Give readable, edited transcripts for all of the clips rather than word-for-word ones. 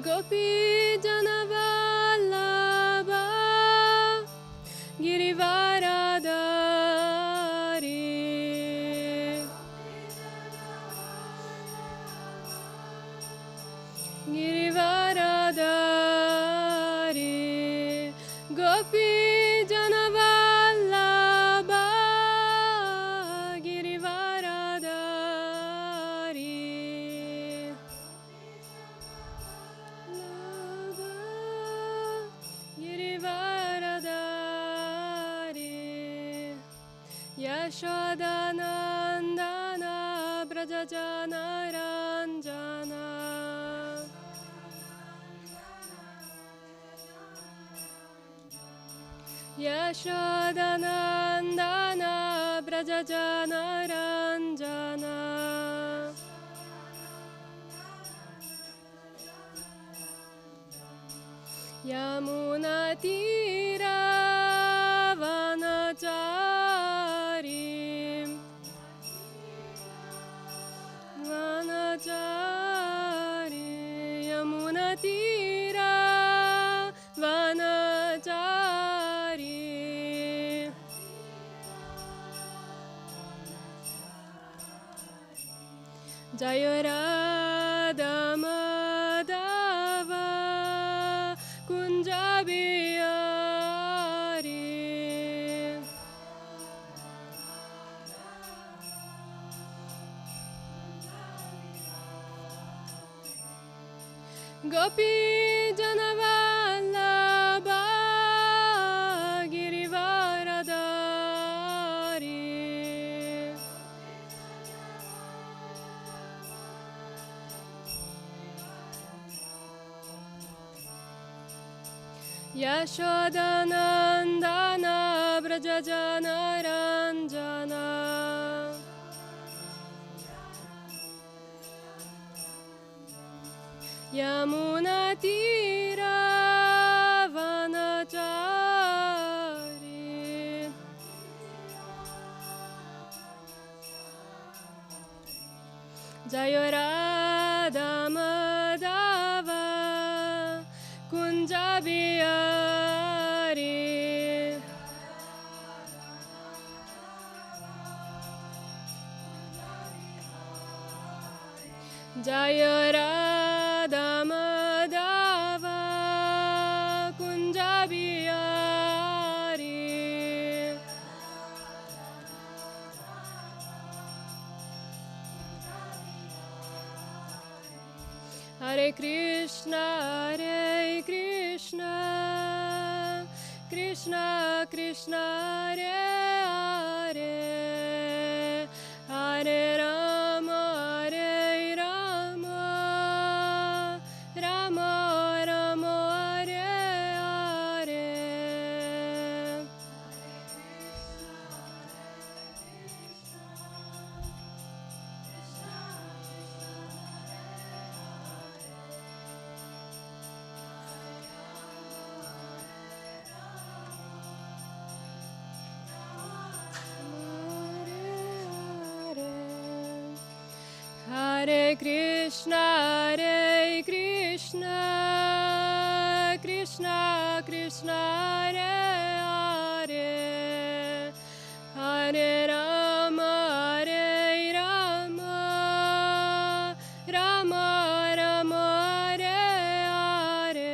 Gopi Janavallabha Girivaradari Girivaradari Gopi Janavallabha Girivaradari Girivaradari Yashodanandana Brajajana Ranjana Yashodanandana Brajajana Ranjana Yamuna Tira Vanachari Vanachari Yamuna Tira Vanachari Jaya Radha Madhava Kunjabiyari Gopi Janavallabha Girivaradari Yashodanandana Brajajana Ranjana Yamuna Tira Vanachari Jaya Radha Madhava Kunjabiyari Jaya Radha Madhava Kunjabiyari Hare Krishna Krishna Krishna Hare Hare Hare Rama Rama Rama Hare Hare Hare Krishna Krishna Krishna Hare Hare Hare Rama Rama Rama Hare Hare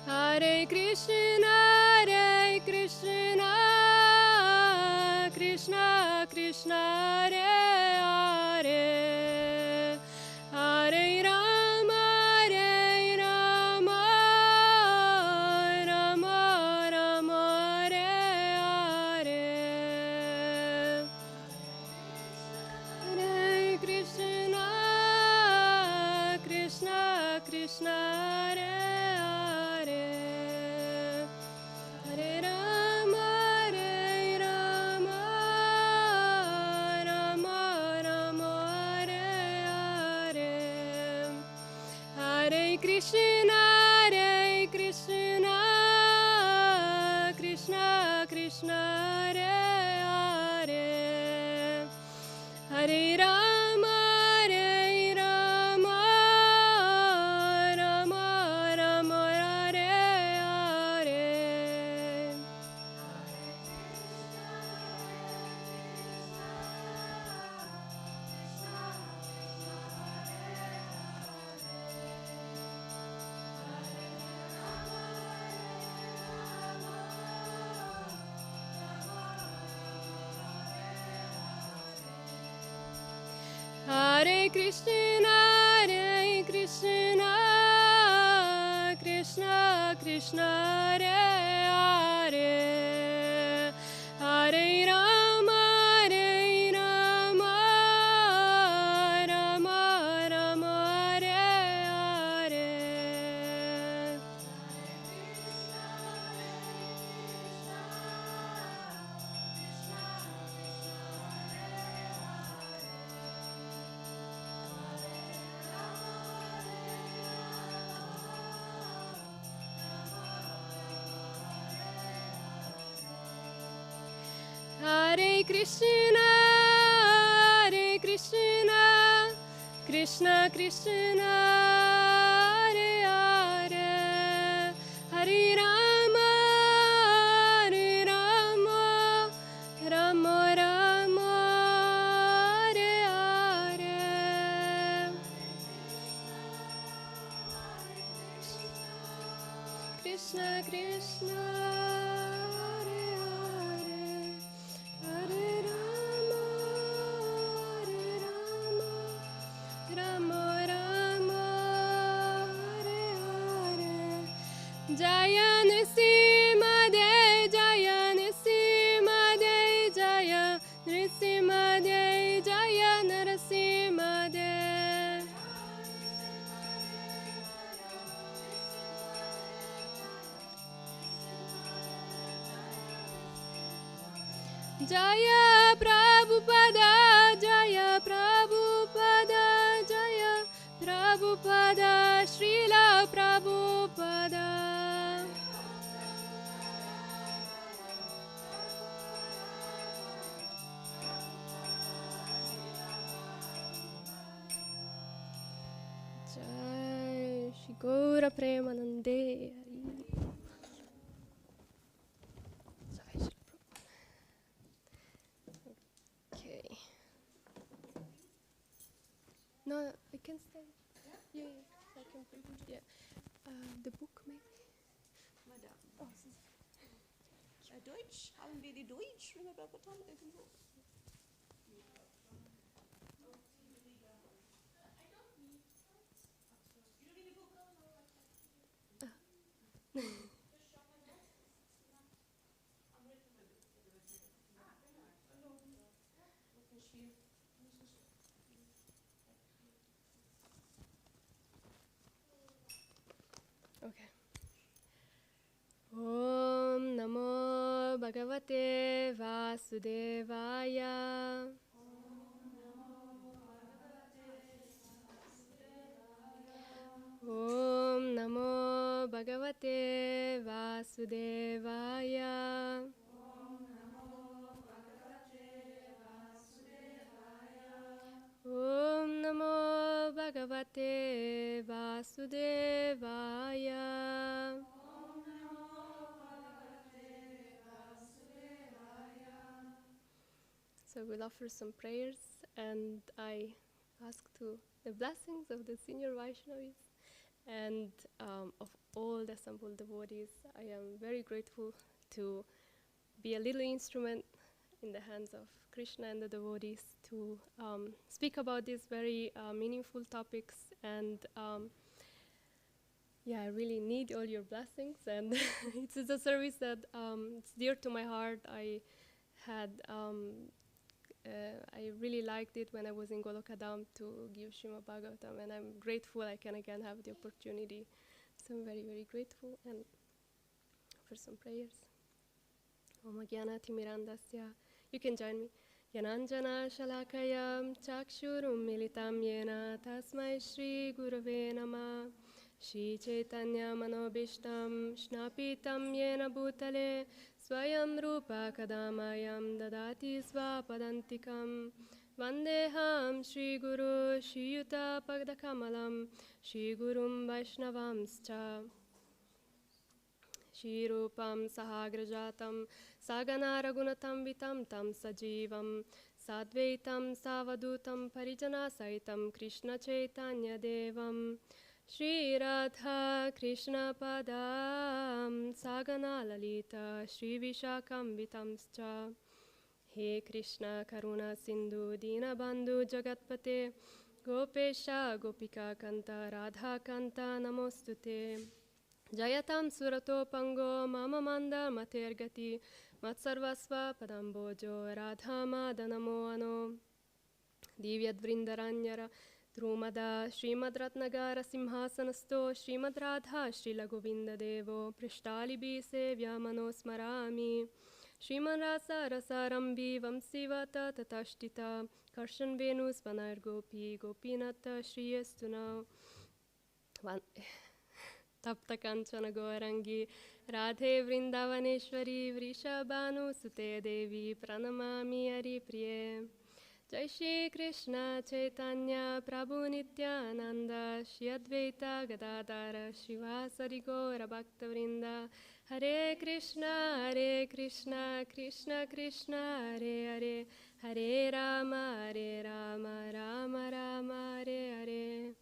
Hare Krishna Krishna Krishna Hare Hare Hare Rama Rama Rama Hare Hare Hare Krishna Krishna Hare Hare Rama Hare Krishna, Krishna Krishna, Hare Hare, Hare Rama, Rama Rama, Hare Hare. Hare Krishna, Krishna Krishna, Hare Hare, Hare Rama, Rama Rama, Hare Hare. Hare Krishna, Krishna Krishna, Hare Hare, Hare Rama, Rama Rama, Hare Hare. Krishna Krishna, Hare Hare, Hare Rama, Rama Rama, Hare Hare. Jaya Nrisimhade, Jaya Nrisimhade, Jaya Nrisimhade, Jaya Narasimhade. Jaya Prabhupada, Jaya Prabhupada, Jaya Prabhupada, Srila Prabhupada. Jai Shri Gaura Premanande. Jai Shri Prabhupada. Okay. No, I can stay. Yeah, I can put it. Yeah. The book maybe. Madame. Oh, Deutsch? Haben wir die Deutsch? Srimad Bhagavatam irgendwo? okay. Om Namo Bhagavate Vasudevaya. Om Namo Bhagavate Vasudevaya. Om Namo Bhagavate Vasudevaya. So we'll offer some prayers, and I ask to the blessings of the senior Vaishnavis and of all the assembled devotees. I am very grateful to be a little instrument in the hands of Krishna and the devotees to speak about these very meaningful topics. And yeah, I really need all your blessings, and it's a service that it's dear to my heart. I really liked it when I was in Golokadam to give Srimad Bhagavatam, and I'm grateful I can again have the opportunity. So I'm very, very grateful, and for some prayers. Om Agyanati Mirandasya. You can join me. Yananjana Shalakayam Chakshurum Militam Yena Tasmai Shri Gurave Nama Shri Chaitanya Manobishtam Shnapitam Yena Bhutale Swayam Rupa Kadamayam Dadati Svapadantikam Vandeham Shri Guru Shri Yuta Padakamalam Shri Gurum Vaishnavamscha Shri Rupam Sahagrajatam Sagana Ragunatam Vitam Tam Sajivam Sadvaitam Savadutam Parijana Saitam Krishna Chaitanya Devam Shri Radha Krishna Padam Sagana Lalita Shri Vishakam Vitamscha He Krishna Karuna Sindhu Dinabandhu Jagatpate Gopesha Gopika Kanta Radha Kanta Namostute Jayatam Surato Pango Mama Manda Matergati Matsarvasva Padambojo Radha Madanamo Ano Divyad Vrindaranyara Drumada Srimad Ratnagara Simhasanasto Srimad Radha Srila Govinda Devo Prishtalibi Sevya Manosmarami Sriman Rasa Rasarambi Vamsivata Tatashtita Karshan Venus Vanar Gopi Gopinata Shriyastuna Tapta Kanchana Gaurangi Radhe Vrindavaneshwari Vrishabhanu Sute Devi Pranamami Hari Priye Jai Shri Krishna Chaitanya Prabhu Nityananda Shri Advaita Gadadara Shivasari Gaura Bhakta Vrinda Hare Krishna Krishna Krishna Hare Hare Hare Rama Rama Rama Hare Hare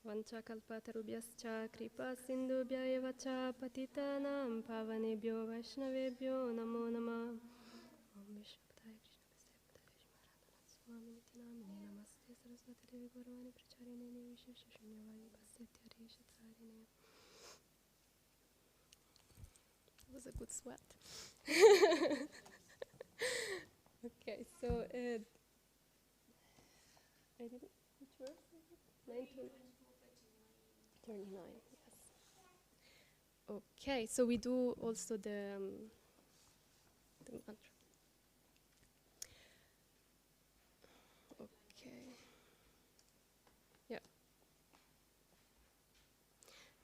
Vancha kalpatarubhyascha kripa sindhubhya eva cha patitanam pavanebhyo vaishnavebhyo namo namah. Om Vishnupadaya Krishna Prasthaya Prishnaradhana Swami Nityanamine Namaste Saraswati Devi Gauravani Pracharine Vishesha Shunyavadi Pasyatya Reshatarine. That was a good sweat. Okay, so I didn't. Which verse is it? 19. 39, yes. Okay, so we do also the mantra. Okay. Yeah.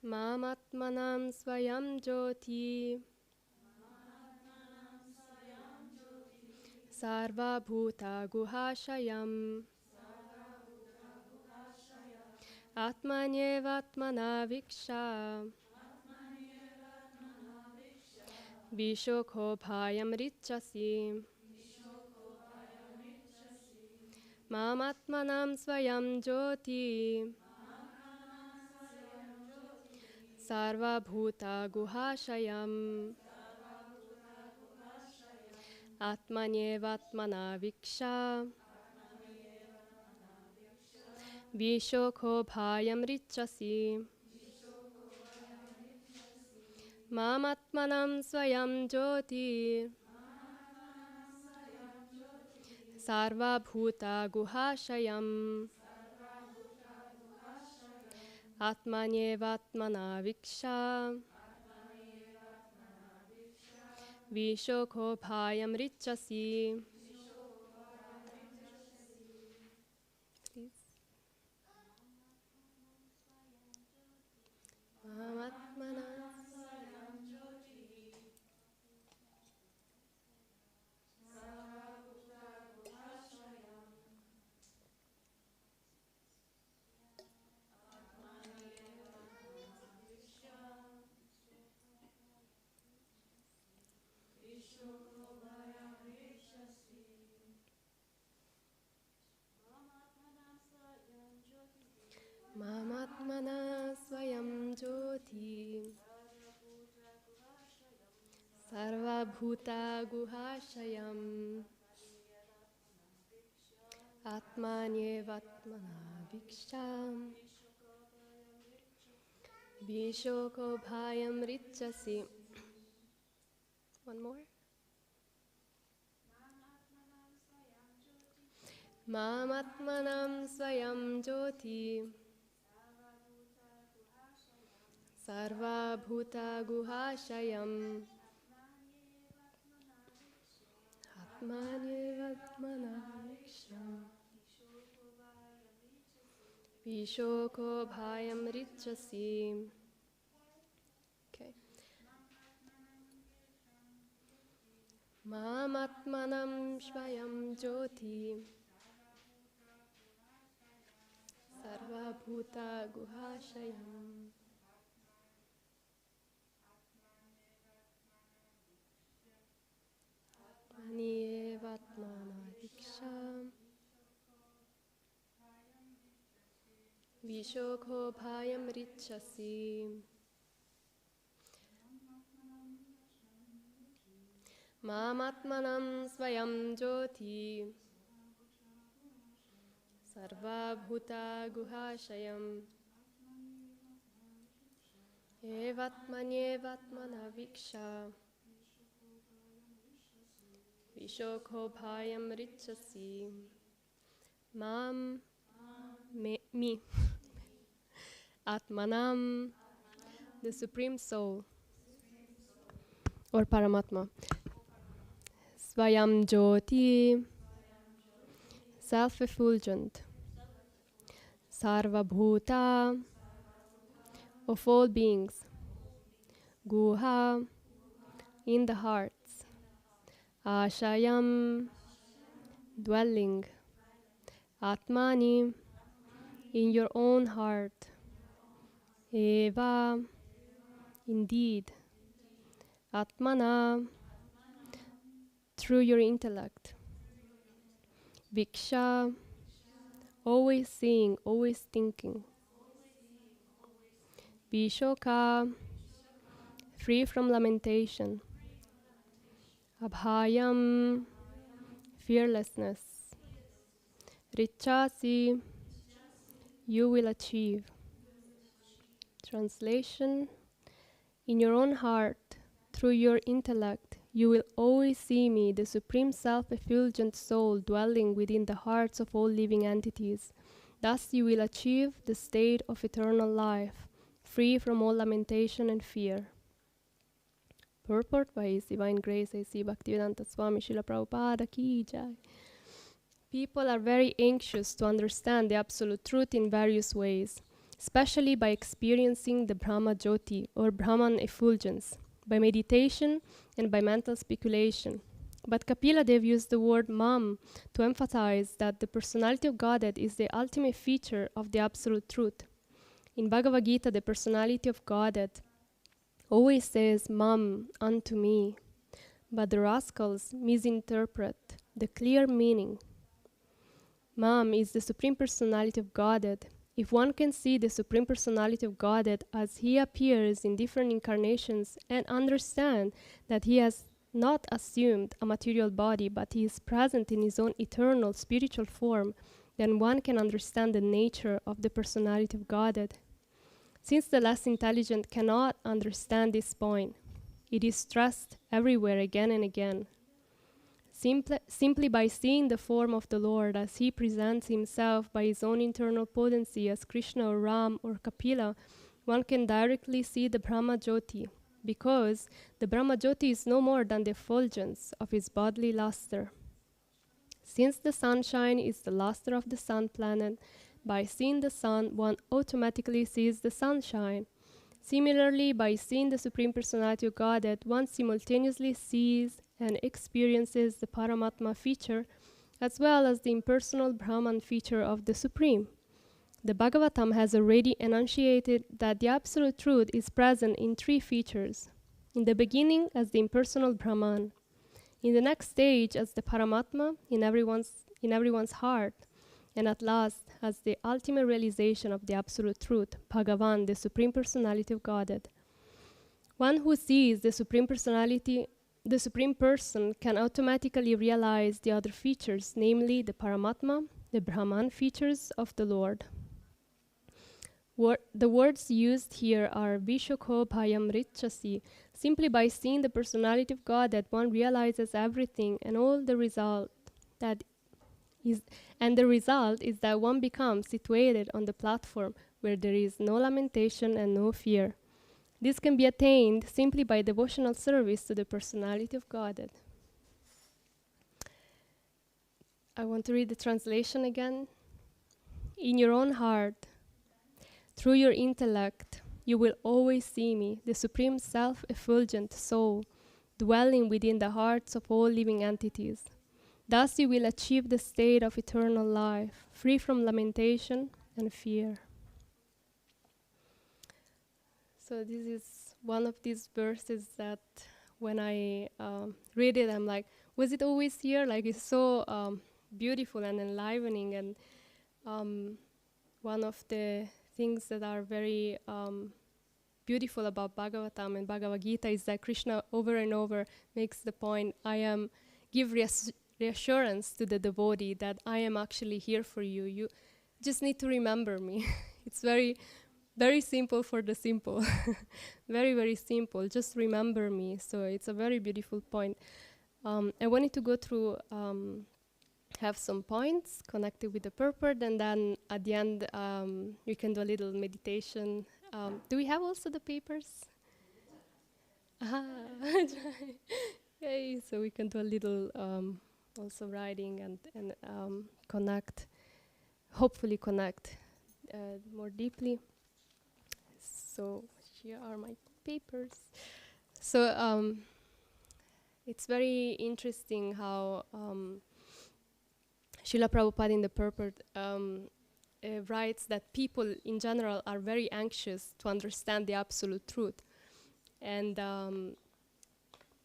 Mamatmanam swayam jyoti sarva bhuta guhashayam Atmanyevatmana viksha Vishokho bhayam richasi Mamatmanam swayam jyoti Sarva bhuta guhashayam Atmanyevatmana viksha Vishokho bhayam richasi Mamatmanam swayam jyoti Sarva bhuta guhashayam Atmanyevatmana viksha Vishokho bhayam richasi. Please. Mamatmana Mamatmana swayam jyoti Sarva bhuta guhashayam Atmanyevatmana viksham Vishoko bhayam richasi. One more. Mamatmanam swayam jyoti Sarva bhuta guhashayam Atmanyevatmana viksham Vishoko bhayam richasi. Mamatmanam Shvayam Jyoti Sarvabhuta Guhashayam Maniyevatmana Viksham Vishokho Bhayam Richasi Mamatmanam Swayam Jyoti Sarvabhuta Guhashayam Evatmanyevatmana Viksha Vishokho Bhayam Richasi Mam Me Atmanam, the Supreme Soul or Paramatma. Svayam Jyoti, self-effulgent. Sarva Bhuta, of all beings. Guha, in the hearts. Ashayam, dwelling. Atmani, in your own heart. Eva, indeed. Atmana, through your intellect. Viksha, always seeing, always thinking. Vishoka, free from lamentation. Abhayam, fearlessness. Richasi, you will achieve. Translation: in your own heart, through your intellect, you will always see me, the Supreme Self-Effulgent Soul dwelling within the hearts of all living entities. Thus you will achieve the state of eternal life, free from all lamentation and fear. Purport by His Divine Grace A.C. Bhaktivedanta Swami Srila Prabhupada Ki Jai. People are very anxious to understand the Absolute Truth in various ways, especially by experiencing the Brahma Jyoti or Brahman effulgence, by meditation and by mental speculation. But Kapila Dev used the word Mam to emphasize that the personality of Godhead is the ultimate feature of the Absolute Truth. In Bhagavad Gita, the personality of Godhead always says Mam, unto me, but the rascals misinterpret the clear meaning. Mam is the Supreme Personality of Godhead. If one can see the Supreme Personality of Godhead as He appears in different incarnations and understand that He has not assumed a material body, but He is present in His own eternal spiritual form, then one can understand the nature of the Personality of Godhead. Since the less intelligent cannot understand this point, it is stressed everywhere again and again. Simply by seeing the form of the Lord as He presents Himself by His own internal potency as Krishna or Ram or Kapila, one can directly see the Brahma Jyoti, because the Brahma Jyoti is no more than the effulgence of His bodily luster. Since the sunshine is the luster of the sun planet, by seeing the sun, one automatically sees the sunshine. Similarly, by seeing the Supreme Personality of Godhead, one simultaneously sees and experiences the Paramatma feature, as well as the impersonal Brahman feature of the Supreme. The Bhagavatam has already enunciated that the Absolute Truth is present in three features. In the beginning, as the impersonal Brahman. In the next stage, as the Paramatma in everyone's heart. And at last, as the ultimate realization of the Absolute Truth, Bhagavan, the Supreme Personality of Godhead. One who sees the Supreme Personality, the Supreme Person, can automatically realize the other features, namely the Paramatma, the Brahman features of the Lord. The words used here are Vishokho Bhayam Richasi. Simply by seeing the Personality of Godhead, one realizes everything and all the result that and the result is that one becomes situated on the platform where there is no lamentation and no fear. This can be attained simply by devotional service to the Personality of Godhead. I want to read the translation again. In your own heart, through your intellect, you will always see me, the Supreme Self-Effulgent Soul, dwelling within the hearts of all living entities. Thus you will achieve the state of eternal life, free from lamentation and fear. So this is one of these verses that when I read it, I'm like, was it always here? Like, it's so beautiful and enlivening, and one of the things that are very beautiful about Bhagavatam and Bhagavad Gita is that Krishna over and over makes the point, give reassurance to the devotee that I am actually here for you. You just need to remember me. It's very, very simple for the simple. Very, very simple. Just remember me. So it's a very beautiful point. I wanted to go through, have some points connected with the purport, and then at the end we can do a little meditation. Do we have also the papers? Yay, so we can do a little also writing and connect, hopefully connect more deeply. So here are my papers. So it's very interesting how Srila Prabhupada in the purport writes that people in general are very anxious to understand the absolute truth. And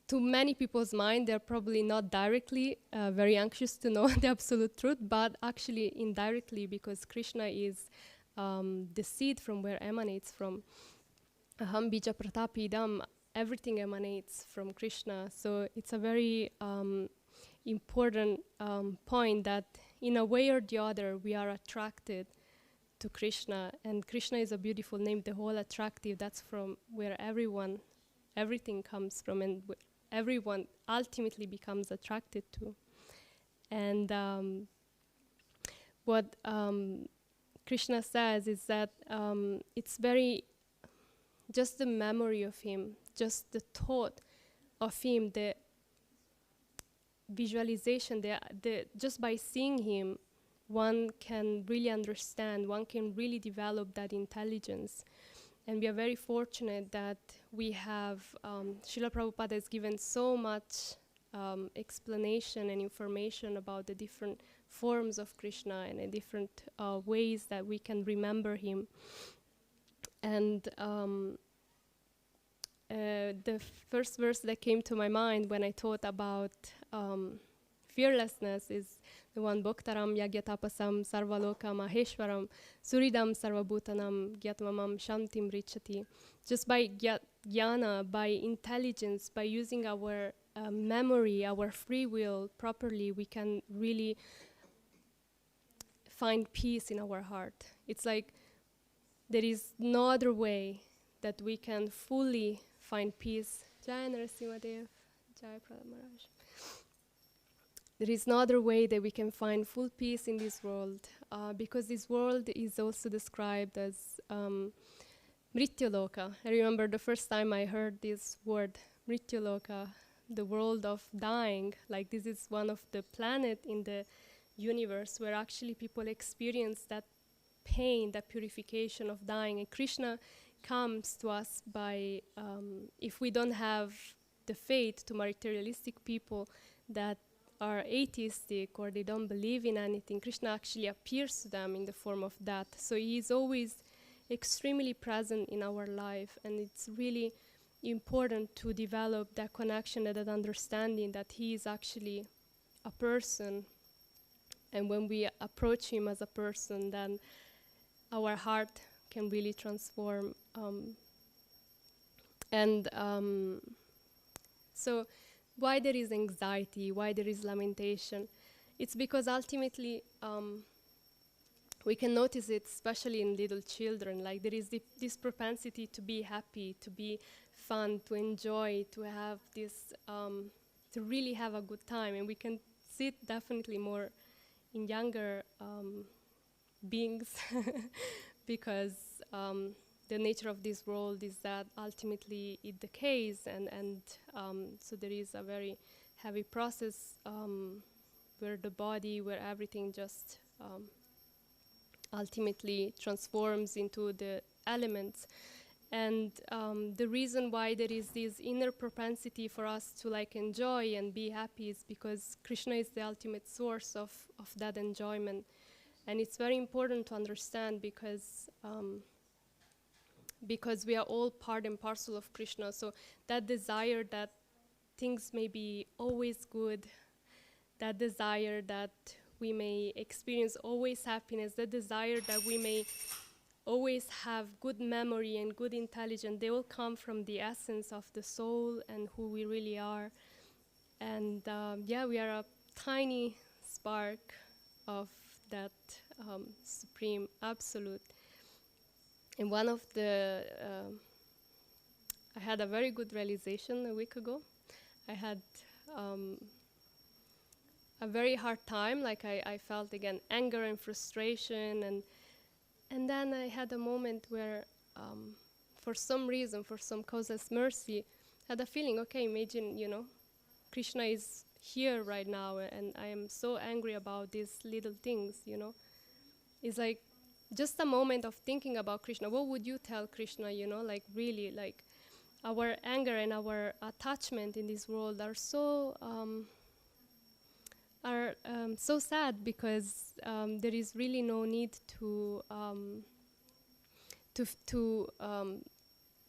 to many people's mind, they're probably not directly very anxious to know the absolute truth, but actually indirectly, because Krishna is the seed from where emanates from. Aham bija pratapidam, everything emanates from Krishna. So it's a very important point that in a way or the other we are attracted to Krishna, and Krishna is a beautiful name, the whole attractive, that's from where everything comes from, and everyone ultimately becomes attracted to. And what Krishna says is that it's very, just the memory of him, just the thought of him, the visualization, just by seeing him, one can really understand, one can really develop that intelligence. And we are very fortunate that we have, Srila Prabhupada has given so much explanation and information about the different forms of Krishna and the different ways that we can remember him. And the first verse that came to my mind when I thought about fearlessness is the one, Bhoktaram Yagyatapasam Sarvaloka Maheshwaram Suridam Sarvabhutanam Gyatmamam Shantim Richati. Just by jnana, by intelligence, by using our memory, our free will properly, we can really find peace in our heart. It's like there is no other way that we can fully find peace. Jai Narasimhadev, Jai Prahlad Maharaj. There is no other way that we can find full peace in this world, because this world is also described as Mrityuloka. I remember the first time I heard this word, Mrityuloka, the world of dying. Like, this is one of the planets in the universe where actually people experience that pain, that purification of dying. And Krishna comes to us by, if we don't have the faith, to materialistic people that are atheistic or they don't believe in anything, Krishna actually appears to them in the form of that. So he is always extremely present in our life, and it's really important to develop that connection and that understanding that he is actually a person. And when we approach him as a person, then our heart can really transform. So why there is anxiety, why there is lamentation? It's because ultimately we can notice it, especially in little children. Like, there is this propensity to be happy, to be fun, to enjoy, to have this, to really have a good time. And we can see it definitely more in younger beings because the nature of this world is that ultimately it decays, and so there is a very heavy process where the body, where everything just ultimately transforms into the elements. And the reason why there is this inner propensity for us to like enjoy and be happy is because Krishna is the ultimate source of that enjoyment. And it's very important to understand because we are all part and parcel of Krishna. So that desire that things may be always good, that desire that we may experience always happiness, that desire that we may always have good memory and good intelligence, they all come from the essence of the soul and who we really are. And we are a tiny spark of that supreme absolute. And one of the, I had a very good realization a week ago. I had a very hard time, like I felt again anger and frustration, and then I had a moment where for some reason, for some causeless mercy, had a feeling, okay, imagine, Krishna is here right now and I am so angry about these little things, It's like just a moment of thinking about Krishna. What would you tell Krishna, like really, like our anger and our attachment in this world are so sad because there is really no need to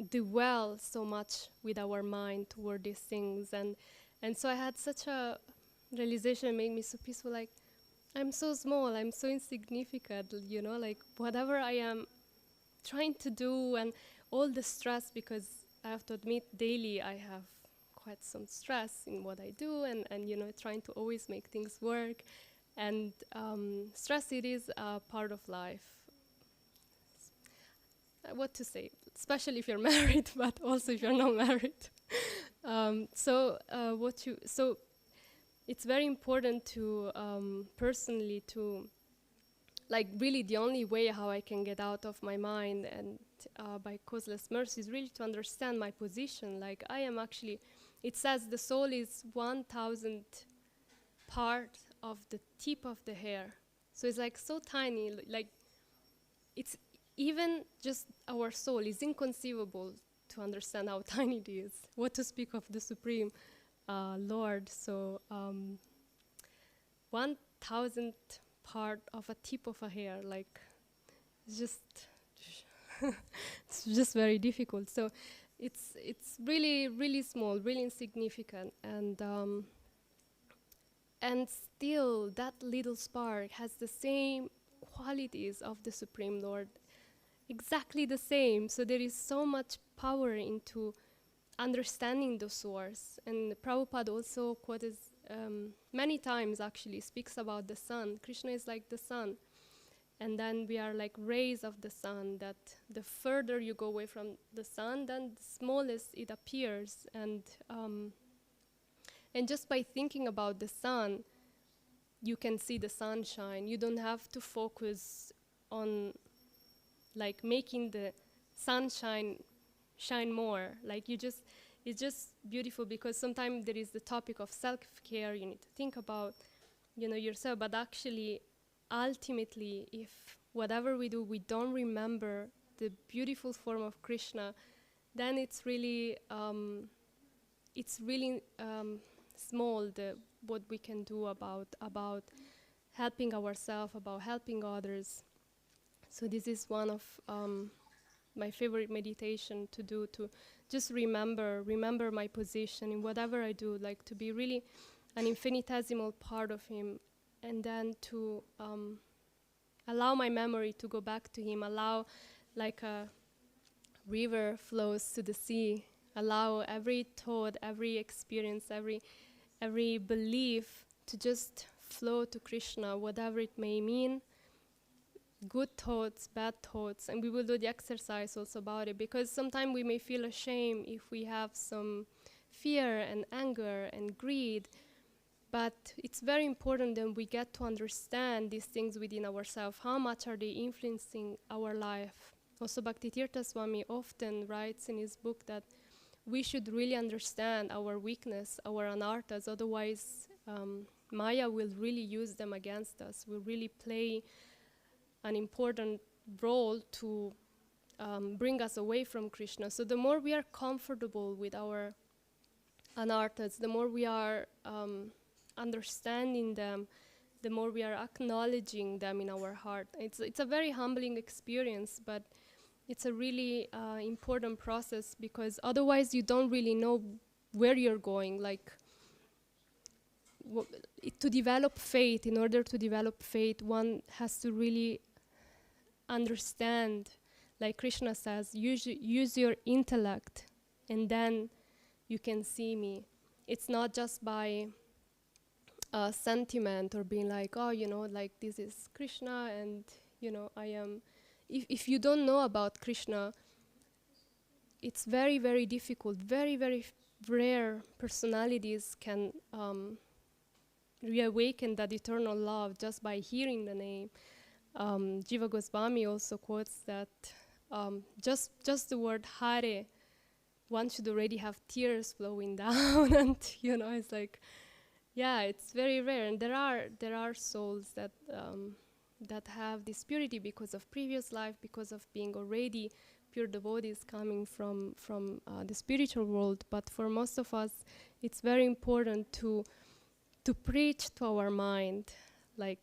dwell so much with our mind toward these things, and so I had such a realization, made me so peaceful, like I'm so small, I'm so insignificant, like whatever I am trying to do and all the stress, because I have to admit daily I have quite some stress in what I do and trying to always make things work, and stress, it is a part of life. What to say, especially if you're married, but also if you're not married. So it's very important to personally to, like really the only way how I can get out of my mind and by causeless mercy is really to understand my position. Like I am actually, it says the soul is 1,000 part of the tip of the hair. So it's like so tiny, like it's even just our soul is inconceivable to understand how tiny it is. What to speak of the Supreme Lord. So 1,000 part of a tip of a hair, like it's just very difficult. So it's really, really small, really insignificant, and still that little spark has the same qualities of the Supreme Lord, exactly the same. So there is so much power into understanding the source. And Prabhupada also quoted many times, actually speaks about the sun. Krishna is like the sun, and then we are like rays of the sun, that the further you go away from the sun, then the smallest it appears. And just by thinking about the sun, you can see the sunshine. You don't have to focus on like making the sunshine shine more. Like it's just beautiful, because sometimes there is the topic of self-care. You need to think about, yourself. But actually, ultimately, if whatever we do, we don't remember the beautiful form of Krishna, then it's really small, what we can do about helping ourselves, about helping others. So this is one of my favorite meditation to do, to just remember my position in whatever I do, like to be really an infinitesimal part of Him, and then to allow my memory to go back to Him, allow like a river flows to the sea, allow every thought, every experience, every belief to just flow to Krishna, whatever it may mean, good thoughts, bad thoughts. And we will do the exercise also about it, because sometimes we may feel ashamed if we have some fear and anger and greed, but it's very important that we get to understand these things within ourselves. How much are they influencing our life? Also, Bhaktitirtha Swami often writes in his book that we should really understand our weakness, our anarthas, otherwise Maya will really use them against us, will really play an important role to bring us away from Krishna. So the more we are comfortable with our anarthas, the more we are understanding them, the more we are acknowledging them in our heart. It's a very humbling experience, but it's a really important process, because otherwise you don't really know where you're going. Like, to develop faith, in order to develop faith, one has to really understand, like Krishna says, use your intellect, and then you can see me. It's not just by sentiment or being like, oh, like this is Krishna, and I am. If you don't know about Krishna, it's very, very difficult. Very, very rare personalities can reawaken that eternal love just by hearing the name. Jiva Goswami also quotes that just the word Hare, one should already have tears flowing down, and it's like, yeah, it's very rare. And there are souls that have this purity because of previous life, because of being already pure devotees coming from the spiritual world. But for most of us, it's very important to preach to our mind, like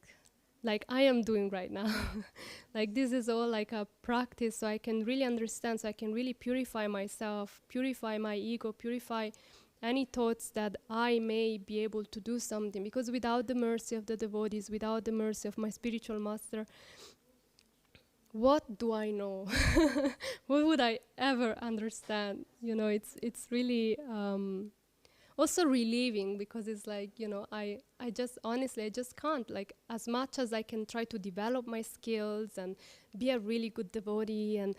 I am doing right now. Like, this is all like a practice, so I can really understand, so I can really purify myself, purify my ego, purify any thoughts that I may be able to do something. Because without the mercy of the devotees, without the mercy of my spiritual master, what do I know? What would I ever understand? It's really also relieving, because it's like, I just honestly, I just can't. Like, as much as I can try to develop my skills and be a really good devotee and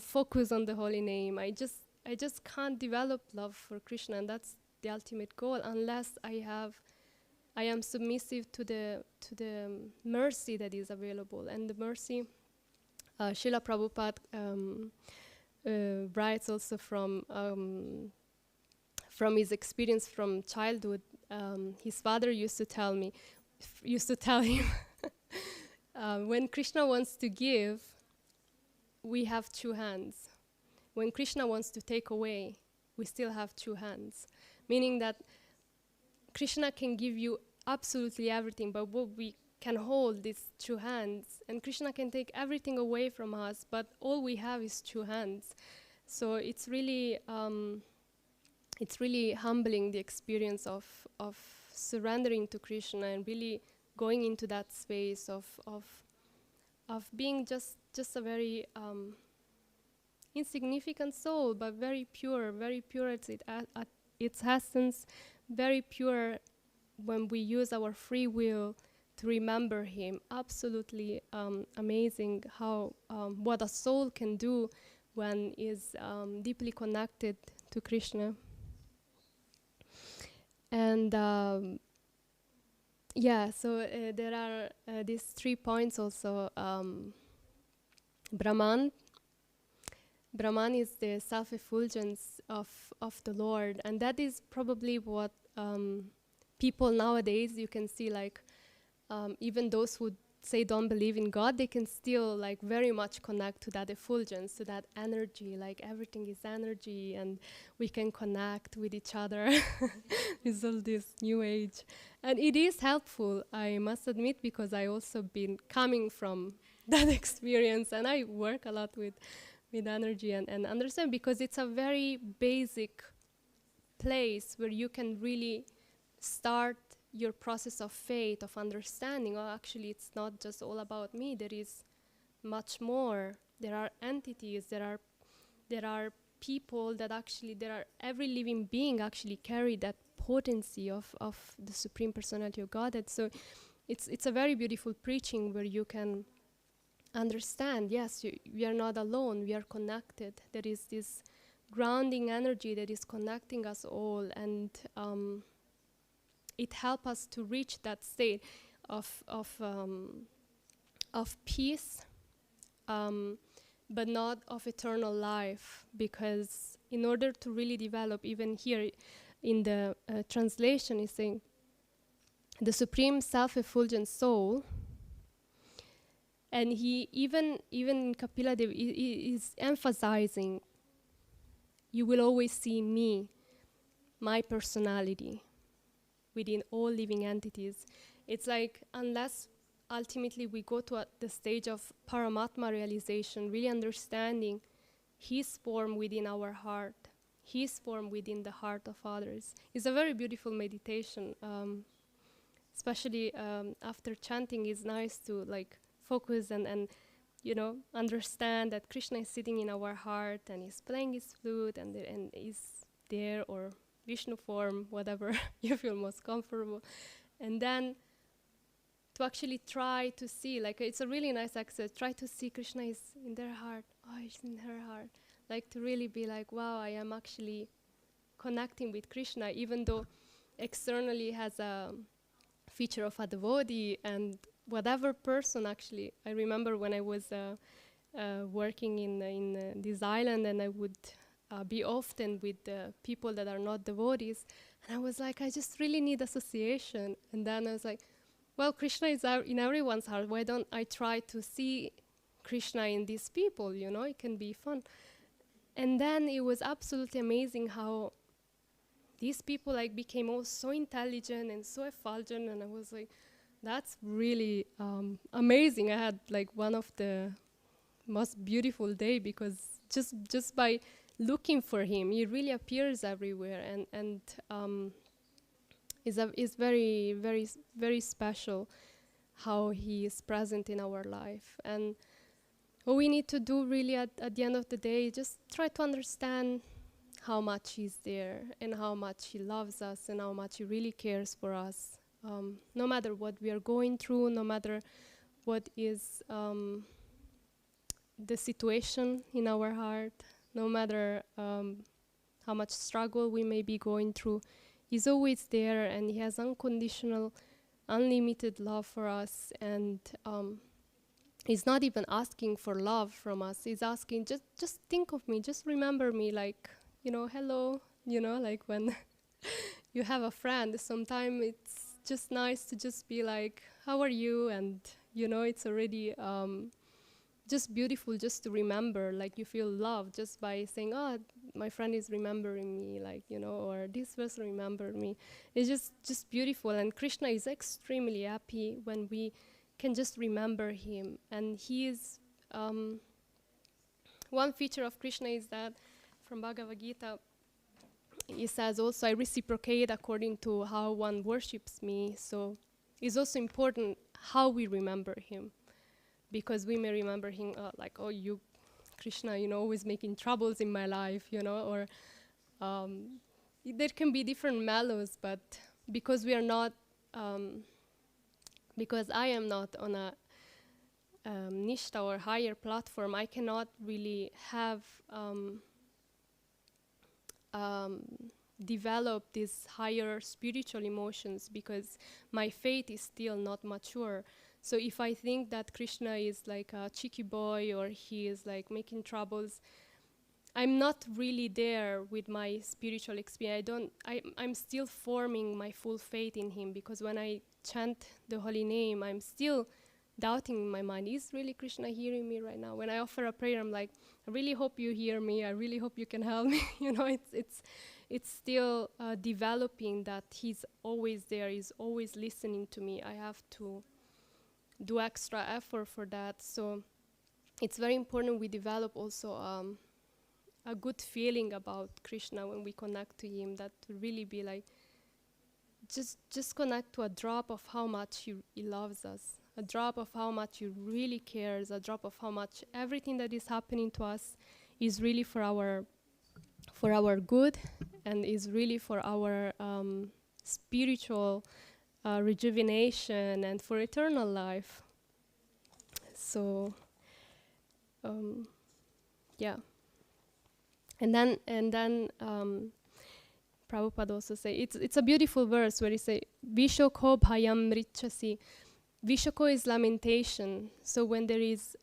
focus on the holy name, I just can't develop love for Krishna, and that's the ultimate goal, unless I am submissive to the mercy that is available. And the mercy, Srila Prabhupada writes also from his experience from childhood. His father used to tell him, when Krishna wants to give, we have two hands. When Krishna wants to take away, we still have two hands. Meaning that Krishna can give you absolutely everything, but what we can hold is two hands. And Krishna can take everything away from us, but all we have is two hands. So it's really humbling, the experience of surrendering to Krishna and really going into that space of being just a very insignificant soul, but very pure at its essence, very pure when we use our free will to remember him. Absolutely amazing how what a soul can do when is deeply connected to Krishna. And so there are these 3 points also. Brahman is the self-effulgence of the Lord, and that is probably what people nowadays, you can see, like even those who say don't believe in God, they can still like very much connect to that effulgence, to that energy, like everything is energy and we can connect with each other. It's all this new age. And it is helpful, I must admit, because I also been coming from that experience, and I work a lot with energy and understand, because it's a very basic place where you can really start your process of faith, of understanding. Oh, actually, it's not just all about me. There is much more. There are entities. There are people that actually, every living being actually carry that potency of the Supreme Personality of Godhead. So it's a very beautiful preaching where you can understand, yes, we are not alone. We are connected. There is this grounding energy that is connecting us all, and it helps us to reach that state of peace, but not of eternal life. Because in order to really develop, even here in the translation is saying, the Supreme Self-Effulgent Soul And he even in Kapila Devi is emphasizing, you will always see me, my personality, within all living entities. It's like, unless ultimately we go to the stage of Paramatma realization, really understanding his form within our heart, his form within the heart of others. It's a very beautiful meditation. Especially after chanting, it's nice to like focus and understand that Krishna is sitting in our heart and he's playing his flute and is there, or Vishnu form, whatever you feel most comfortable. And then to actually try to see, like, it's a really nice exercise, try to see Krishna is in their heart, oh, he's in her heart. Like, to really be like, wow, I am actually connecting with Krishna, even though externally has a feature of a devotee. And whatever person, actually, I remember when I was working in this island, and I would be often with people that are not devotees, and I was like, I just really need association. And then I was like, well, Krishna is in everyone's heart. Why don't I try to see Krishna in these people? It can be fun. And then it was absolutely amazing how these people like became all so intelligent and so effulgent, and I was like, that's really amazing. I had like one of the most beautiful day, because just by looking for him, he really appears everywhere, and is very, very, very special how he is present in our life. And what we need to do really at the end of the day, just try to understand how much he's there, and how much he loves us, and how much he really cares for us. No matter what we are going through, no matter what is the situation in our heart, no matter how much struggle we may be going through, he's always there, and he has unconditional, unlimited love for us. And he's not even asking for love from us. He's asking, just think of me, just remember me, like, hello, like when you have a friend, sometimes it's just nice to just be like, how are you? And, it's already just beautiful just to remember, like you feel love just by saying, oh, my friend is remembering me, like, or this person remembered me. It's just beautiful. And Krishna is extremely happy when we can just remember him. And he is, one feature of Krishna is that, from Bhagavad Gita, he says also, I reciprocate according to how one worships me. So it's also important how we remember him, because we may remember him like, oh, you, Krishna, always making troubles in my life, or there can be different mellows, but because we are not, because I am not on a nishta or higher platform, I cannot really have develop these higher spiritual emotions, because my faith is still not mature. So if I think that Krishna is like a cheeky boy, or he is like making troubles, I'm not really there with my spiritual experience. I'm still forming my full faith in him, because when I chant the holy name, I'm still doubting in my mind, is really Krishna hearing me right now? When I offer a prayer, I'm like, I really hope you hear me. I really hope you can help me. It's still developing that he's always there. He's always listening to me. I have to do extra effort for that. So it's very important we develop also a good feeling about Krishna when we connect to him, that to really be like, just connect to a drop of how much he loves us, a drop of how much he really cares, a drop of how much everything that is happening to us is really for our good, and is really for our spiritual rejuvenation and for eternal life. So, yeah. And then Prabhupada also say, it's a beautiful verse where he say, Vishoko bhayam richasi. Vishoko is lamentation. So when there is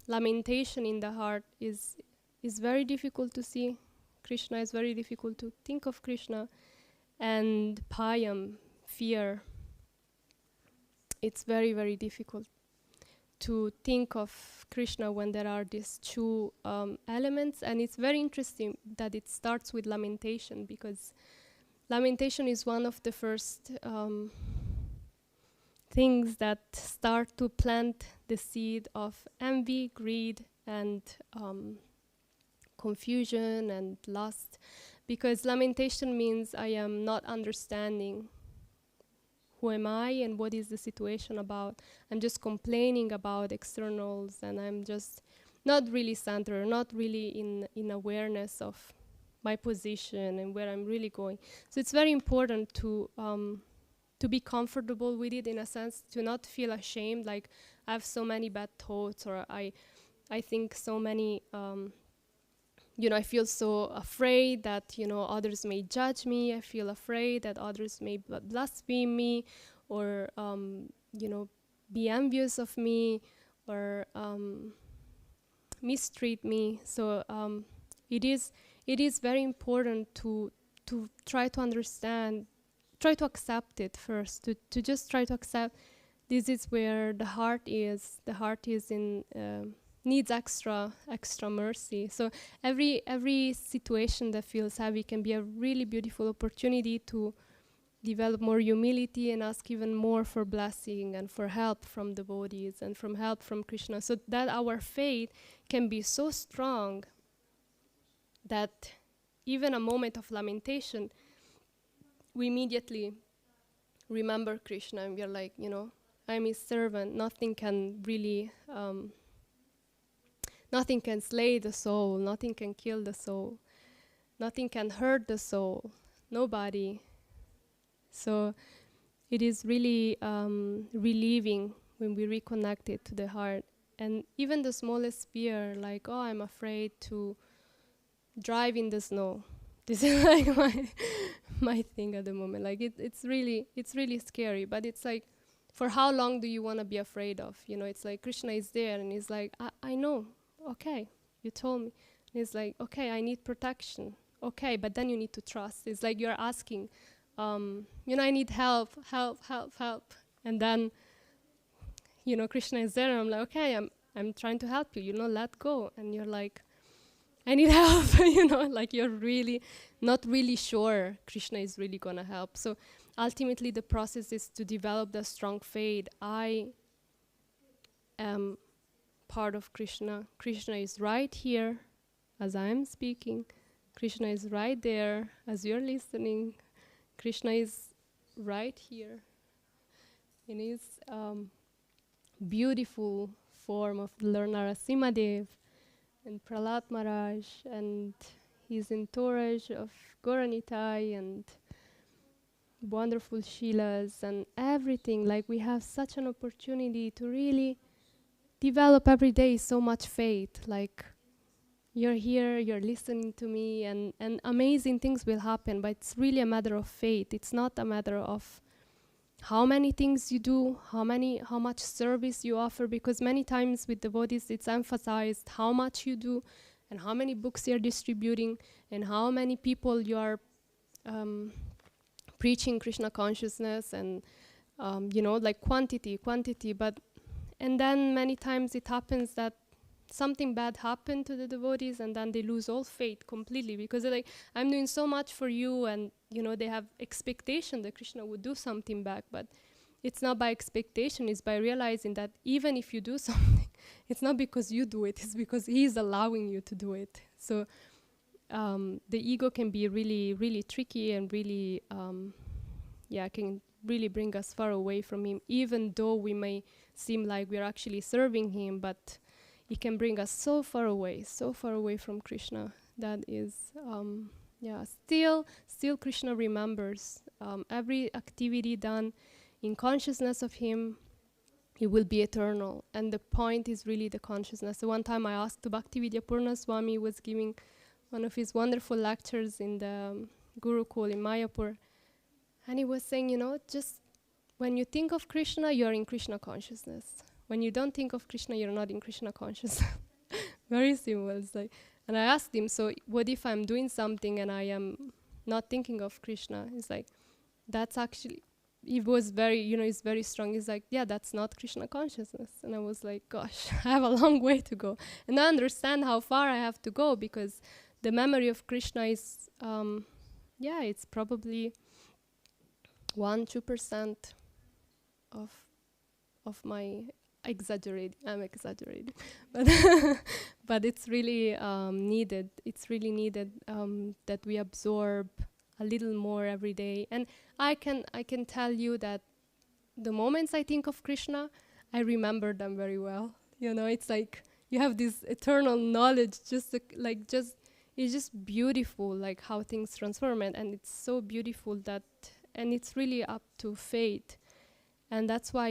lamentation in the heart, is very difficult to see Krishna, is very difficult to think of Krishna. And bhayam, fear, it's very, very difficult to think of Krishna when there are these two elements. And it's very interesting that it starts with lamentation, because lamentation is one of the first things that start to plant the seed of envy, greed, and confusion and lust. Because lamentation means I am not understanding who am I and what is the situation about. I'm just complaining about externals, and I'm just not really centered, not really in awareness of my position and where I'm really going. So it's very important to be comfortable with it, in a sense, to not feel ashamed, like I have so many bad thoughts, or I think so many, I feel so afraid that, others may judge me. I feel afraid that others may blaspheme me, or, be envious of me, or mistreat me. So it is very important to try to understand, try to accept it first, to just try to accept this is where the heart is. The heart is in needs extra mercy. So every situation that feels heavy can be a really beautiful opportunity to develop more humility and ask even more for blessing and for help from devotees and from help from Krishna, so that our faith can be so strong that even a moment of lamentation, we immediately remember Krishna, and we are like, I'm his servant. Nothing can really nothing can slay the soul, nothing can kill the soul, nothing can hurt the soul, nobody. So it is really relieving when we reconnect it to the heart. And even the smallest fear, like, I'm afraid to drive in the snow. This is like my thing at the moment. Like it's really scary, but it's like, for how long do you want to be afraid of? It's like Krishna is there, and he's like, I know. Okay, you told me. And it's like, okay, I need protection. Okay, but then you need to trust. It's like you're asking, I need help. And then, Krishna is there, and I'm like, okay, I'm trying to help you. Let go. And you're like, I need help. Like you're really not really sure Krishna is really gonna help. So ultimately, the process is to develop the strong faith. I am part of Krishna. Krishna is right here as I am speaking. Krishna is right there as you're listening. Krishna is right here in his beautiful form of Lord Narasimhadev and Prahlad Maharaj and his entourage of Gauranitai and wonderful Shilas and everything. Like, we have such an opportunity to really develop every day so much faith. Like, you're here, you're listening to me, and amazing things will happen, but it's really a matter of faith. It's not a matter of how many things you do, how much service you offer, because many times with devotees it's emphasized how much you do and how many books you're distributing and how many people you are preaching Krishna consciousness and like quantity, but and then many times it happens that something bad happened to the devotees, and then they lose all faith completely, because they're like, I'm doing so much for you, and they have expectation that Krishna would do something back, but it's not by expectation, it's by realizing that even if you do something, it's not because you do it, it's because he's allowing you to do it. So the ego can be really, really tricky and really, can really bring us far away from him, even though we may seem like we're actually serving him, but it can bring us so far away from Krishna. That is, still Krishna remembers every activity done in consciousness of him. It will be eternal, and the point is really the consciousness. So one time I asked Bhaktivedanta Purna Swami, was giving one of his wonderful lectures in the Gurukul in Mayapur, and he was saying, just when you think of Krishna, you're in Krishna consciousness. When you don't think of Krishna, you're not in Krishna consciousness. Very simple. It's like, and I asked him, so what if I'm doing something and I am not thinking of Krishna? It's like, that's actually he was very, he's very strong. He's like, yeah, that's not Krishna consciousness. And I was like, gosh, I have a long way to go. And I understand how far I have to go, because the memory of Krishna is, it's probably 1-2% of my exaggerating. I'm exaggerating, but but it's really needed. It's really needed that we absorb a little more every day. And I can tell you that the moments I think of Krishna, I remember them very well. It's like you have this eternal knowledge, it's just beautiful, like how things transform, and it's so beautiful that, and it's really up to faith. And that's why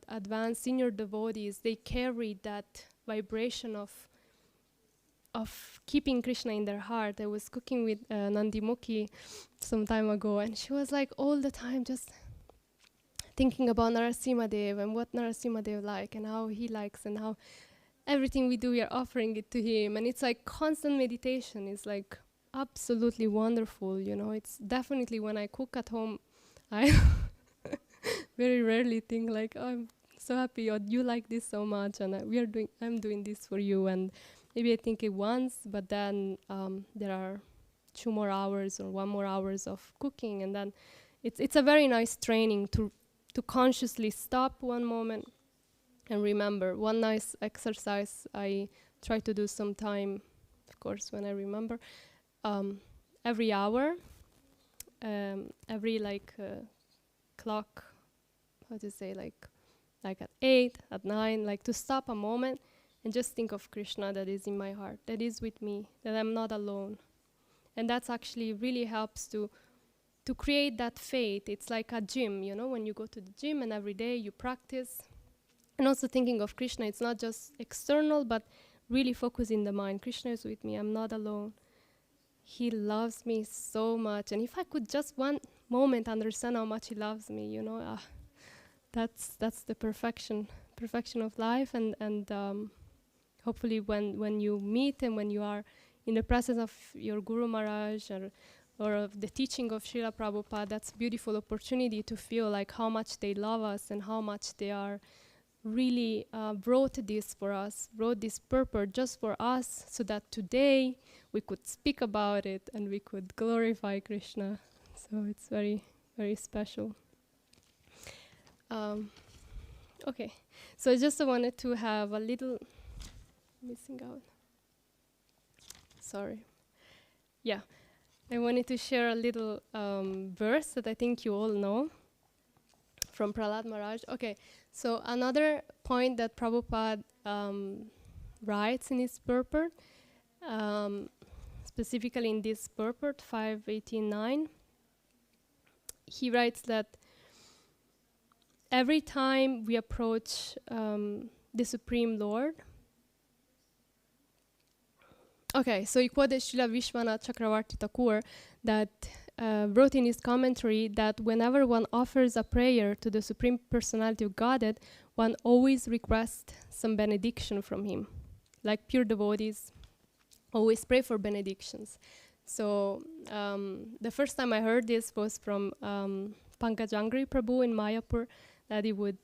advanced senior devotees, they carry that vibration of keeping Krishna in their heart. I was cooking with Nandimukhi some time ago, and she was like all the time just thinking about Narasimhadev and what Narasimhadev like and how he likes, and how everything we do, we are offering it to him. And it's like constant meditation. It's like absolutely wonderful, It's definitely, when I cook at home, I very rarely think like, oh, I'm so happy, or you like this so much, and I'm doing this for you. And maybe I think it once, but then there are 2 more hours or 1 more hours of cooking, and then it's a very nice training to consciously stop one moment and remember. One nice exercise I try to do sometime, of course, when I remember, every hour, every clock, how to say, like at 8, at 9, like to stop a moment and just think of Krishna that is in my heart, that is with me, that I'm not alone. And that's actually really helps to create that faith. It's like a gym, when you go to the gym and every day you practice. And also thinking of Krishna, it's not just external, but really focus in the mind. Krishna is with me, I'm not alone. He loves me so much. And if I could just one moment understand how much he loves me, that's the perfection of life. And hopefully when you meet and when you are in the presence of your Guru Maharaj or of the teaching of Srila Prabhupada, that's a beautiful opportunity to feel like how much they love us and how much they are really wrote this for us, wrote this purpose just for us, so that today we could speak about it and we could glorify Krishna. So it's very, very special. Okay, so I just wanted to have a little missing out. Sorry. Yeah, I wanted to share a little verse that I think you all know from Prahlad Maharaj. Okay, so another point that Prabhupada writes in his purport, specifically in this purport 5.18.9, he writes that every time we approach the Supreme Lord. Okay, so he quoted Srila Vishwanath Chakravarti Thakur that wrote in his commentary that whenever one offers a prayer to the Supreme Personality of Godhead, one always requests some benediction from him. Like pure devotees always pray for benedictions. So the first time I heard this was from Pankajangri Prabhu in Mayapur, that he would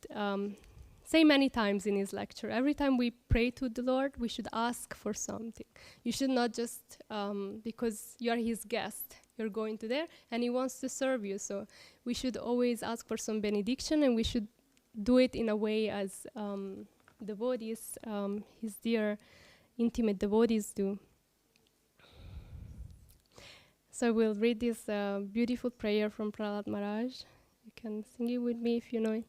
say many times in his lecture, every time we pray to the Lord, we should ask for something. You should not just, because you are his guest, you're going to there, and he wants to serve you. So we should always ask for some benediction, and we should do it in a way as devotees, his dear intimate devotees do. So we'll read this beautiful prayer from Prahlad Maharaj. You can sing it with me if you know it.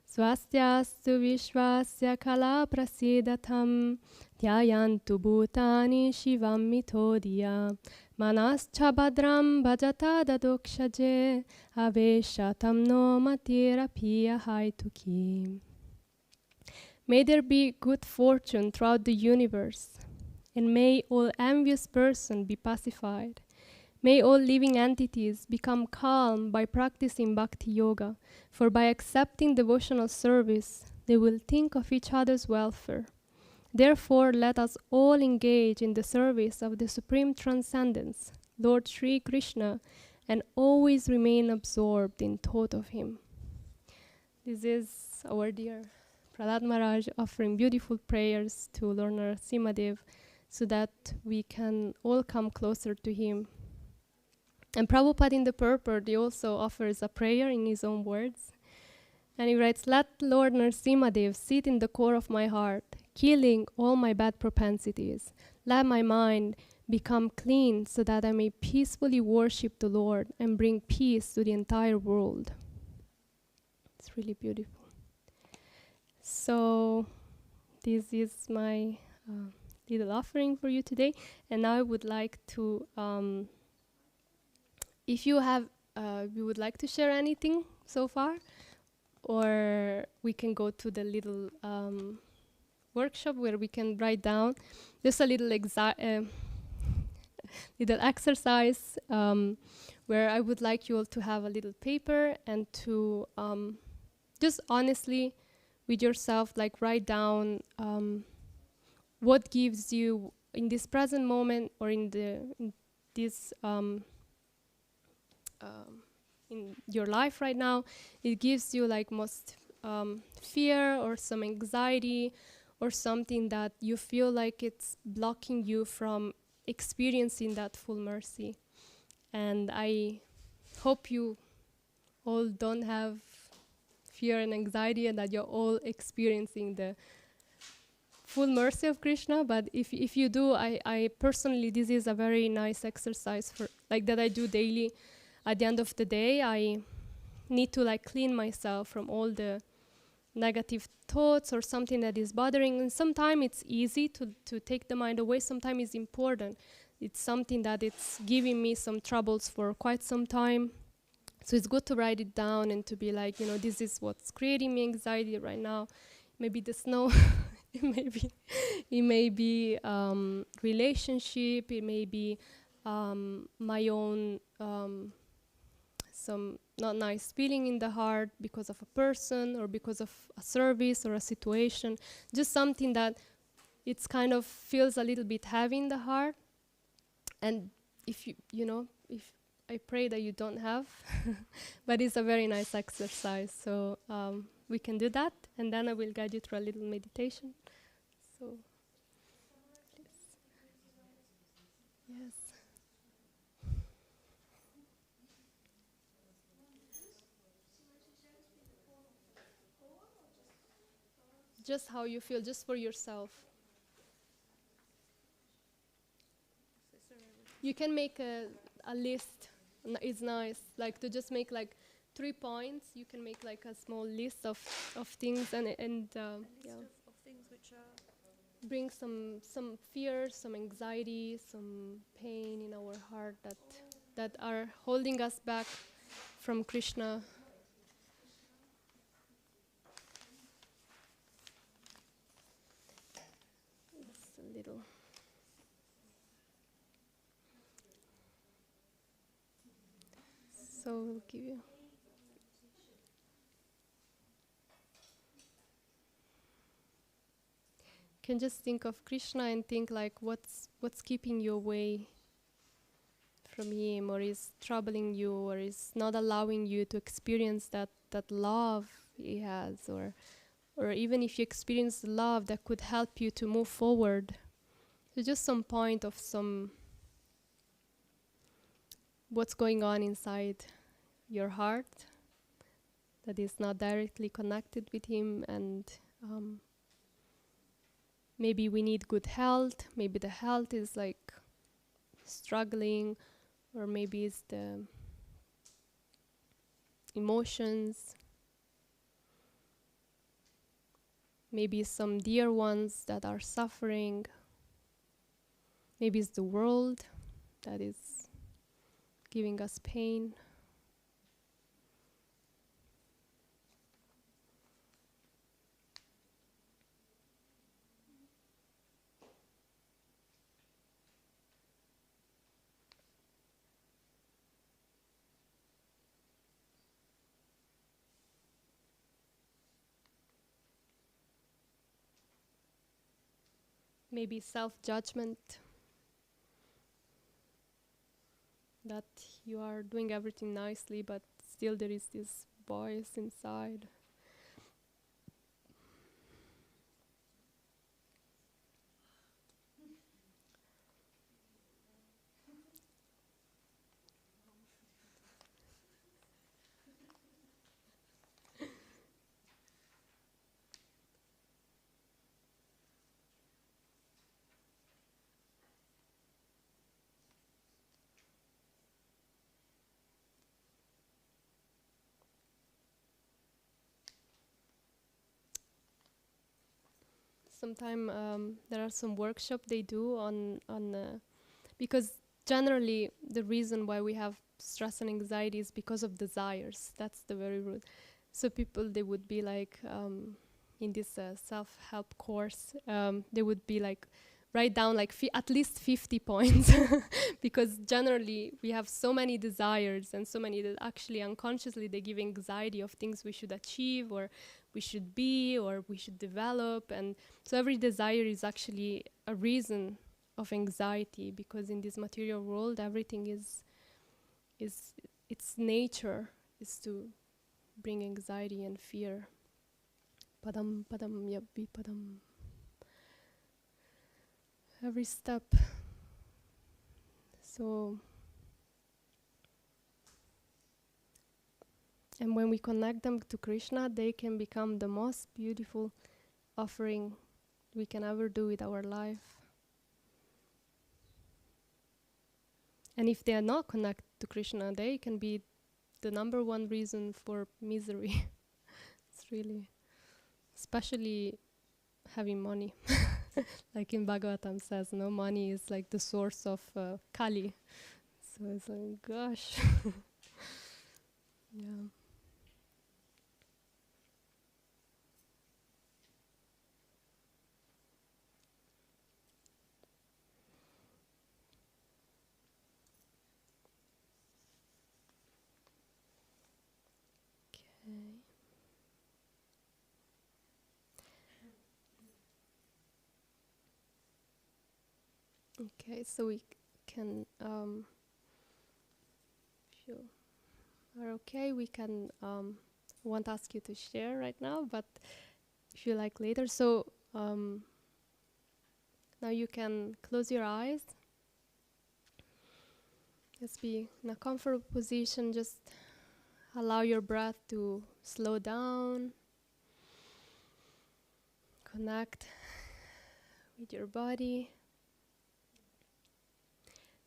Swastyastu vishwasya kala prasidatam dhyayantu bhutani shivam mitodiya manascha badram bhajata dadokshaje aveshatam no matirapiya haituki. May there be good fortune throughout the universe, and may all envious persons be pacified. May all living entities become calm by practicing bhakti yoga, for by accepting devotional service, they will think of each other's welfare. Therefore, let us all engage in the service of the Supreme Transcendence, Lord Sri Krishna, and always remain absorbed in thought of him. This is our dear Prahlad Maharaj offering beautiful prayers to Lord Narasimhadev so that we can all come closer to him. And Prabhupada in the purport, he also offers a prayer in his own words. And he writes, "Let Lord Narasimhadev sit in the core of my heart, killing all my bad propensities. Let my mind become clean so that I may peacefully worship the Lord and bring peace to the entire world." It's really beautiful. So this is my little offering for you today. And now I would like to, if you would like to share anything so far, or we can go to the little workshop where we can write down just a little little exercise where I would like you all to have a little paper and to just honestly with yourself like write down what gives you in this present moment or in this in your life right now, it gives you like most fear or some anxiety or something that you feel like it's blocking you from experiencing that full mercy. And I hope you all don't have fear and anxiety and that you're all experiencing the full mercy of Krishna. But if you do, I personally, this is a very nice exercise for like that I do daily. At the end of the day, I need to like clean myself from all the negative thoughts or something that is bothering. And sometimes it's easy to take the mind away. Sometimes it's important. It's something that it's giving me some troubles for quite some time. So it's good to write it down and to be like, this is what's creating me anxiety right now. Maybe the snow, it may be relationship, it may be my own some not nice feeling in the heart because of a person or because of a service or a situation, just something that it's kind of feels a little bit heavy in the heart. And if if I pray that you don't have, but it's a very nice exercise. So we can do that, and then I will guide you through a little meditation. So, yes. Just how you feel, just for yourself. You can make a list. It's nice, like to just make like 3 points. You can make like a small list of things and yeah. Of things which are Bring some fear, some anxiety, some pain in our heart that are holding us back from Krishna. It's a little. So we'll give you. Can just think of Krishna and think like what's keeping you away from him, or is troubling you, or is not allowing you to experience that love he has, or even if you experience the love that could help you to move forward. So just some point of some what's going on inside your heart that is not directly connected with him, and maybe we need good health, maybe the health is like struggling, or maybe it's the emotions, maybe some dear ones that are suffering, maybe it's the world that is giving us pain. Maybe self-judgment, that you are doing everything nicely, but still there is this voice inside sometime there are some workshop they do on because generally the reason why we have stress and anxiety is because of desires. That's the very root. So people, they would be like in this self-help course, they would be like write down like at least 50 points because generally we have so many desires and so many that actually unconsciously they give anxiety of things we should achieve or we should be or we should develop. And so every desire is actually a reason of anxiety, because in this material world everything is its nature is to bring anxiety and fear. Padam padam yabbi padam. Every step. So, and when we connect them to Krishna, they can become the most beautiful offering we can ever do with our life. And if they are not connected to Krishna, they can be the number one reason for misery. It's really, especially having money. Like in Bhagavatam says, no, money is like the source of Kali. So it's like, gosh. Yeah. Okay, so we can, if you are okay, we can, won't ask you to share right now, but if you like later. So now you can close your eyes. Just be in a comfortable position, just allow your breath to slow down, connect with your body.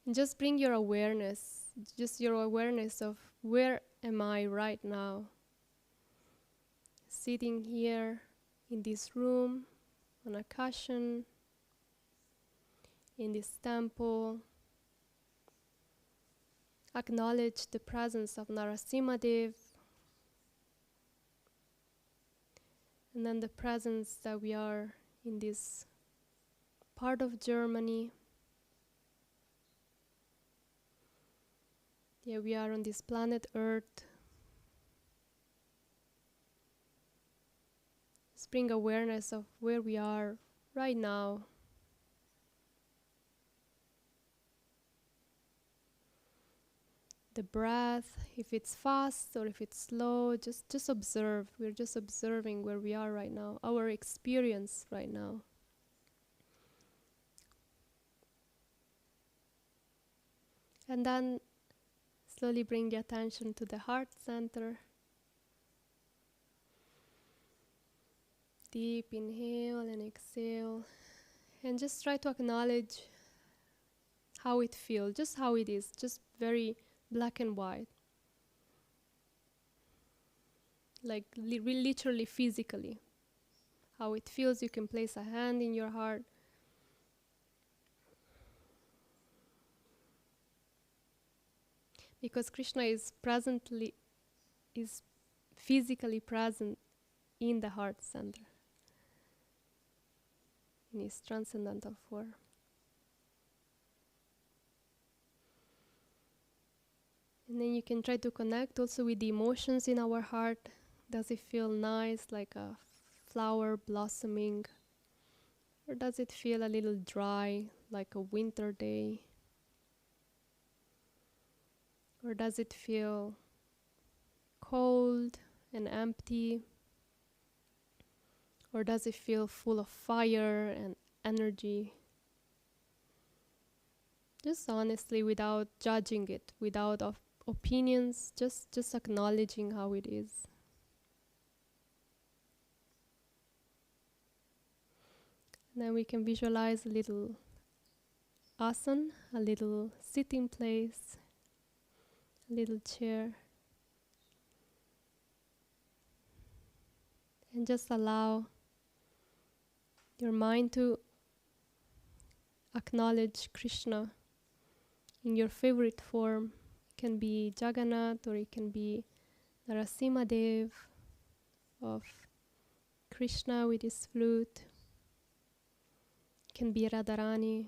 And just bring your awareness, just your awareness of where am I right now? Sitting here in this room, on a cushion, in this temple. Acknowledge the presence of Narasimhadev, and then the presence that we are in this part of Germany. Yeah, we are on this planet Earth. Just bring awareness of where we are right now. The breath, if it's fast or if it's slow, just observe. We're just observing where we are right now, our experience right now. And then slowly bring the attention to the heart center. Deep inhale and exhale. And just try to acknowledge how it feels, just how it is, just very black and white. Like literally, physically. How it feels, you can place a hand in your heart. Because Krishna is physically present in the heart center, in his transcendental form. And then you can try to connect also with the emotions in our heart. Does it feel nice, like a flower blossoming? Or does it feel a little dry, like a winter day? Or does it feel cold and empty? Or does it feel full of fire and energy? Just honestly, without judging it, without opinions, just acknowledging how it is. And then we can visualize a little asana, a little sitting place, a little chair. And just allow your mind to acknowledge Krishna in your favorite form. It can be Jagannath, or it can be Narasimha Dev of Krishna with his flute. It can be Radharani.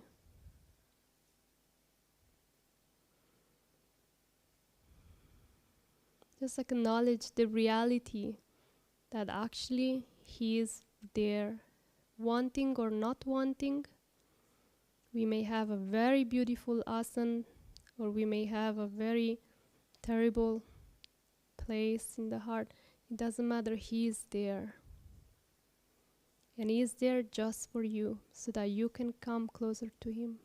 Just acknowledge the reality that actually he is there, wanting or not wanting. We may have a very beautiful asana, or we may have a very terrible place in the heart. It doesn't matter, he is there. And he is there just for you, so that you can come closer to him.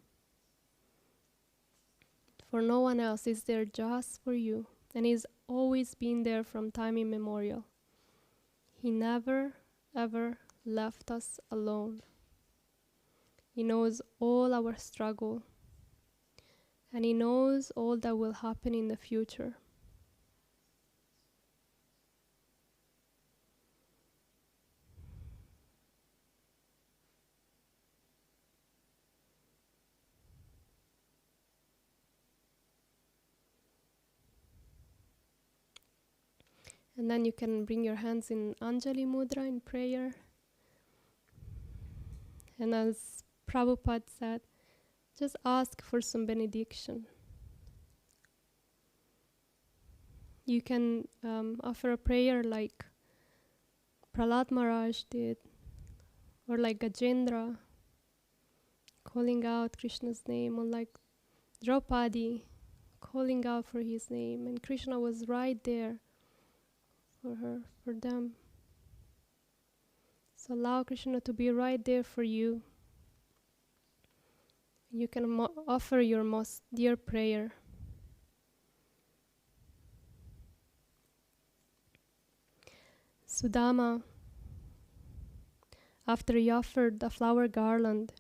For no one else, is there just for you. And he's always been there from time immemorial. He never, ever left us alone. He knows all our struggle, and he knows all that will happen in the future. And then you can bring your hands in Anjali Mudra in prayer. And as Prabhupada said, just ask for some benediction. You can offer a prayer like Prahlad Maharaj did, or like Gajendra, calling out Krishna's name, or like Draupadi, calling out for his name. And Krishna was right there for her, for them. So allow Krishna to be right there for you. You can offer your most dear prayer. Sudama, after he offered the flower garland,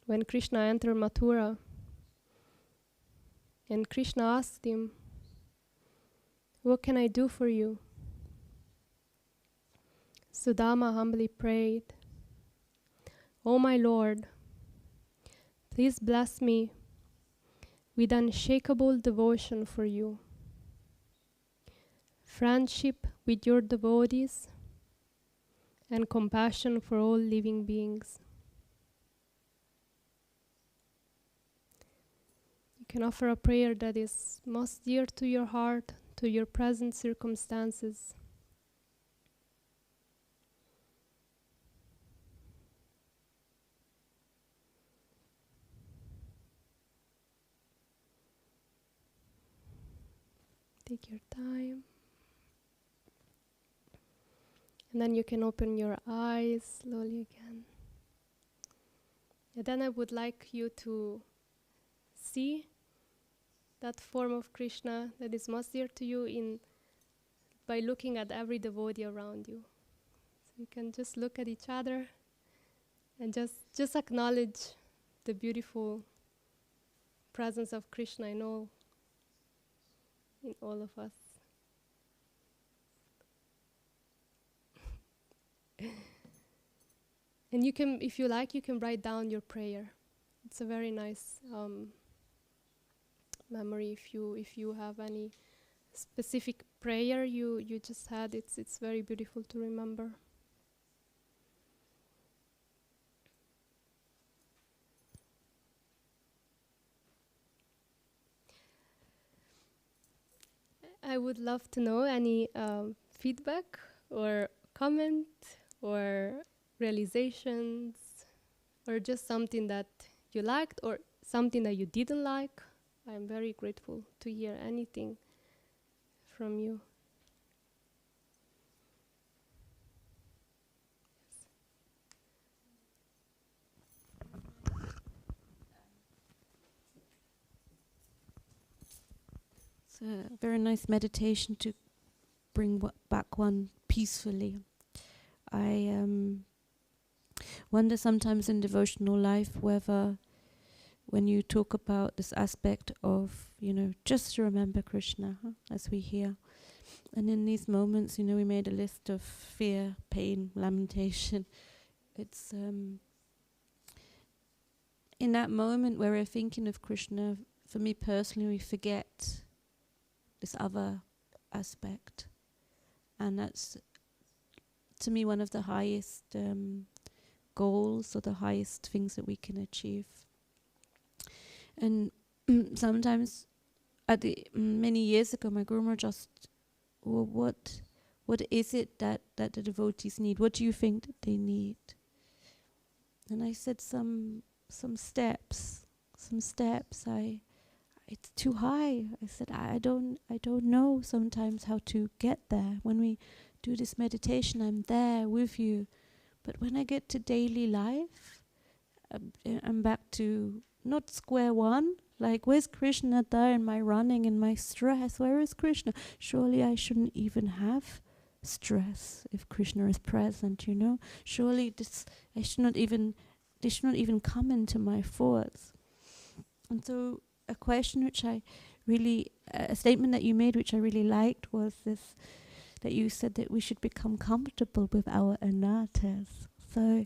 when Krishna entered Mathura, and Krishna asked him, "What can I do for you?" Sudama humbly prayed, "O my Lord, please bless me with unshakable devotion for you, friendship with your devotees, and compassion for all living beings." You can offer a prayer that is most dear to your heart, to your present circumstances. Take your time. And then you can open your eyes slowly again. And then I would like you to see that form of Krishna that is most dear to you by looking at every devotee around you. So you can just look at each other and just acknowledge the beautiful presence of Krishna in all of us. And you can, if you like, you can write down your prayer. It's a very nice memory. If you have any specific prayer you just had, it's very beautiful to remember. I would love to know any feedback or comment or realizations, or just something that you liked or something that you didn't like. I'm very grateful to hear anything from you. It's a very nice meditation to bring back one peacefully. I wonder sometimes in devotional life whether when you talk about this aspect of, just to remember Krishna, as we hear. And in these moments, we made a list of fear, pain, lamentation. It's in that moment where we're thinking of Krishna, for me personally, we forget this other aspect. And that's, to me, one of the highest goals or the highest things that we can achieve. And sometimes, many years ago, my Guru just, well, what is it that the devotees need? What do you think that they need? And I said some steps. It's too high. I said I don't know sometimes how to get there. When we do this meditation, I'm there with you, but when I get to daily life, I'm back to not square one. Like, where's Krishna there in my running and my stress? Where is Krishna? Surely I shouldn't even have stress if Krishna is present, you know? Surely this should not even come into my thoughts. And so a question which I really, a statement that you made which I really liked was this, that you said that we should become comfortable with our anarthas. So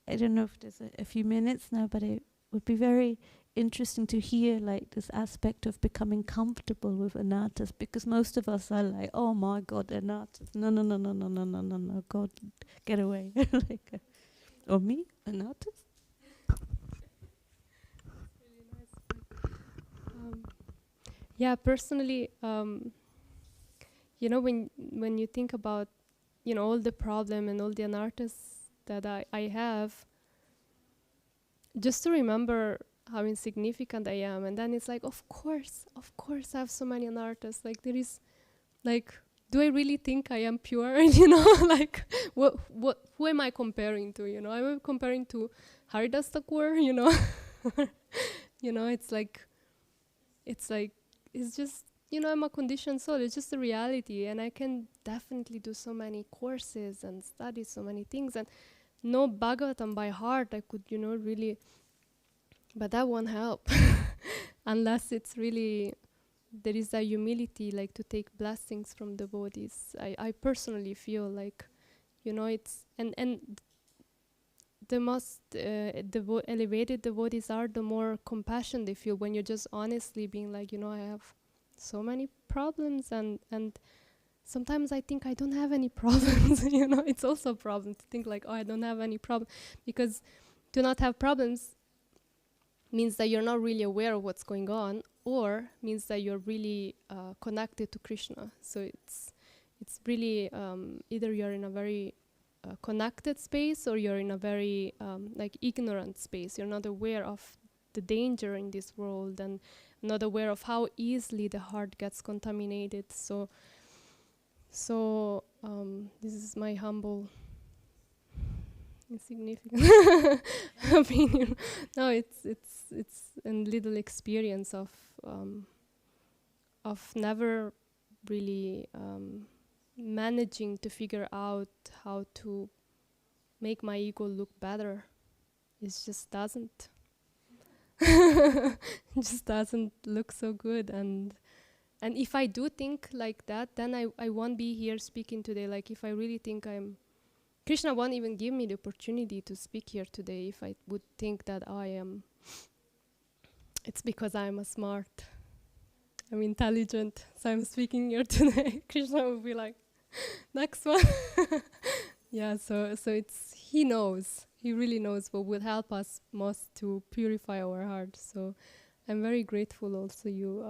I don't know if there's a few minutes now, but it would be very interesting to hear like this aspect of becoming comfortable with anarthas, because most of us are like, oh my God, anarthas, no, God, get away. Like, or me, anarthas? Really nice. Yeah, personally, you know, when you think about, you know, all the problem and all the anarthas that I have, just to remember how insignificant I am, and then it's like, of course, I have so many anarthas. Like, there is, like, do I really think I am pure? You know, like, who am I comparing to? You know, I'm comparing to Haridas Thakur. You know, you know, it's just, you know, I'm a conditioned soul. It's just a reality, and I can definitely do so many courses and study so many things and know Bhagavatam by heart. I could, you know, really, but that won't help unless it's really, there is a humility, like to take blessings from devotees. I personally feel like, you know, it's, and the most elevated devotees are, the more compassion they feel when you're just honestly being like, you know, I have so many problems, and sometimes I think I don't have any problems. You know, it's also a problem to think like, oh, I don't have any problem, because to not have problems means that you're not really aware of what's going on, or means that you're really connected to Krishna. So it's really either you're in a very connected space, or you're in a very like ignorant space. You're not aware of the danger in this world, and not aware of how easily the heart gets contaminated. So this is my humble, insignificant opinion. No, it's a little experience of never really managing to figure out how to make my ego look better. It just doesn't. It just doesn't look so good. And if I do think like that, then I won't be here speaking today. Like, if I really think Krishna won't even give me the opportunity to speak here today if I would think that it's because I'm I'm intelligent, so I'm speaking here today. Krishna would be like, next one. Yeah, so he knows. He really knows what will help us most to purify our heart. So I'm very grateful also you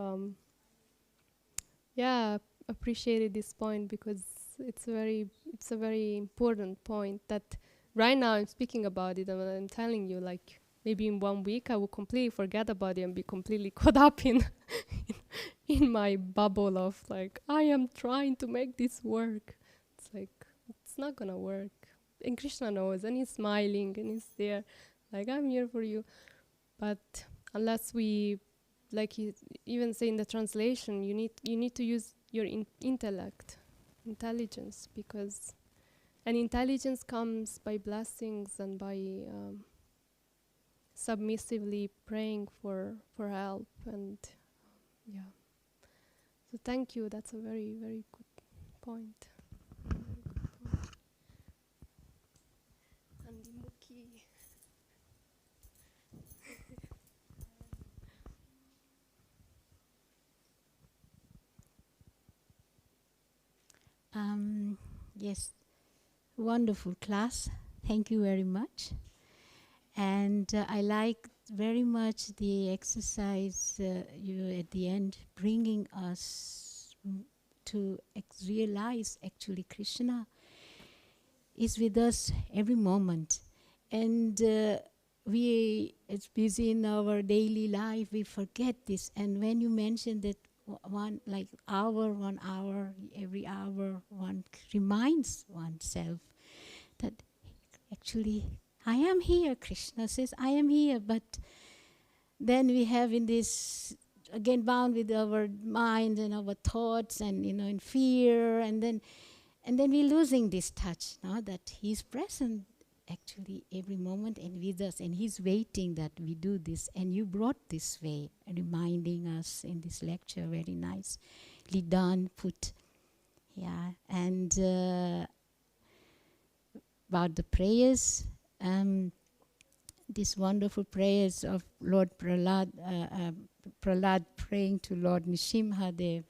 appreciated this point, because it's a very important point that right now I'm speaking about it, and I'm telling you, like, maybe in 1 week I will completely forget about it and be completely caught up in in my bubble of like, I am trying to make this work. It's like, it's not gonna work. And Krishna knows, and he's smiling, and he's there, like, I'm here for you. But unless we, like he even say in the translation, you need to use your intelligence, because and intelligence comes by blessings and by submissively praying for help. And yeah, so thank you. That's a very, very good point. Very good point. Yes, wonderful class. Thank you very much. And I like very much the exercise you at the end, bringing us to realize actually Krishna is with us every moment. And it's busy in our daily life, we forget this. And when you mentioned that one hour, 1 hour, every hour, one reminds oneself that actually I am here. Krishna says, I am here. But then we have in this, again, bound with our mind and our thoughts and, in fear. And then we're losing this touch, that He's present actually every moment and with us. And He's waiting that we do this. And you brought this way, reminding us in this lecture, very nicely done, put. Yeah. And about the prayers, these wonderful prayers of Lord Prahlad, Prahlad praying to Lord Nrsimhadev,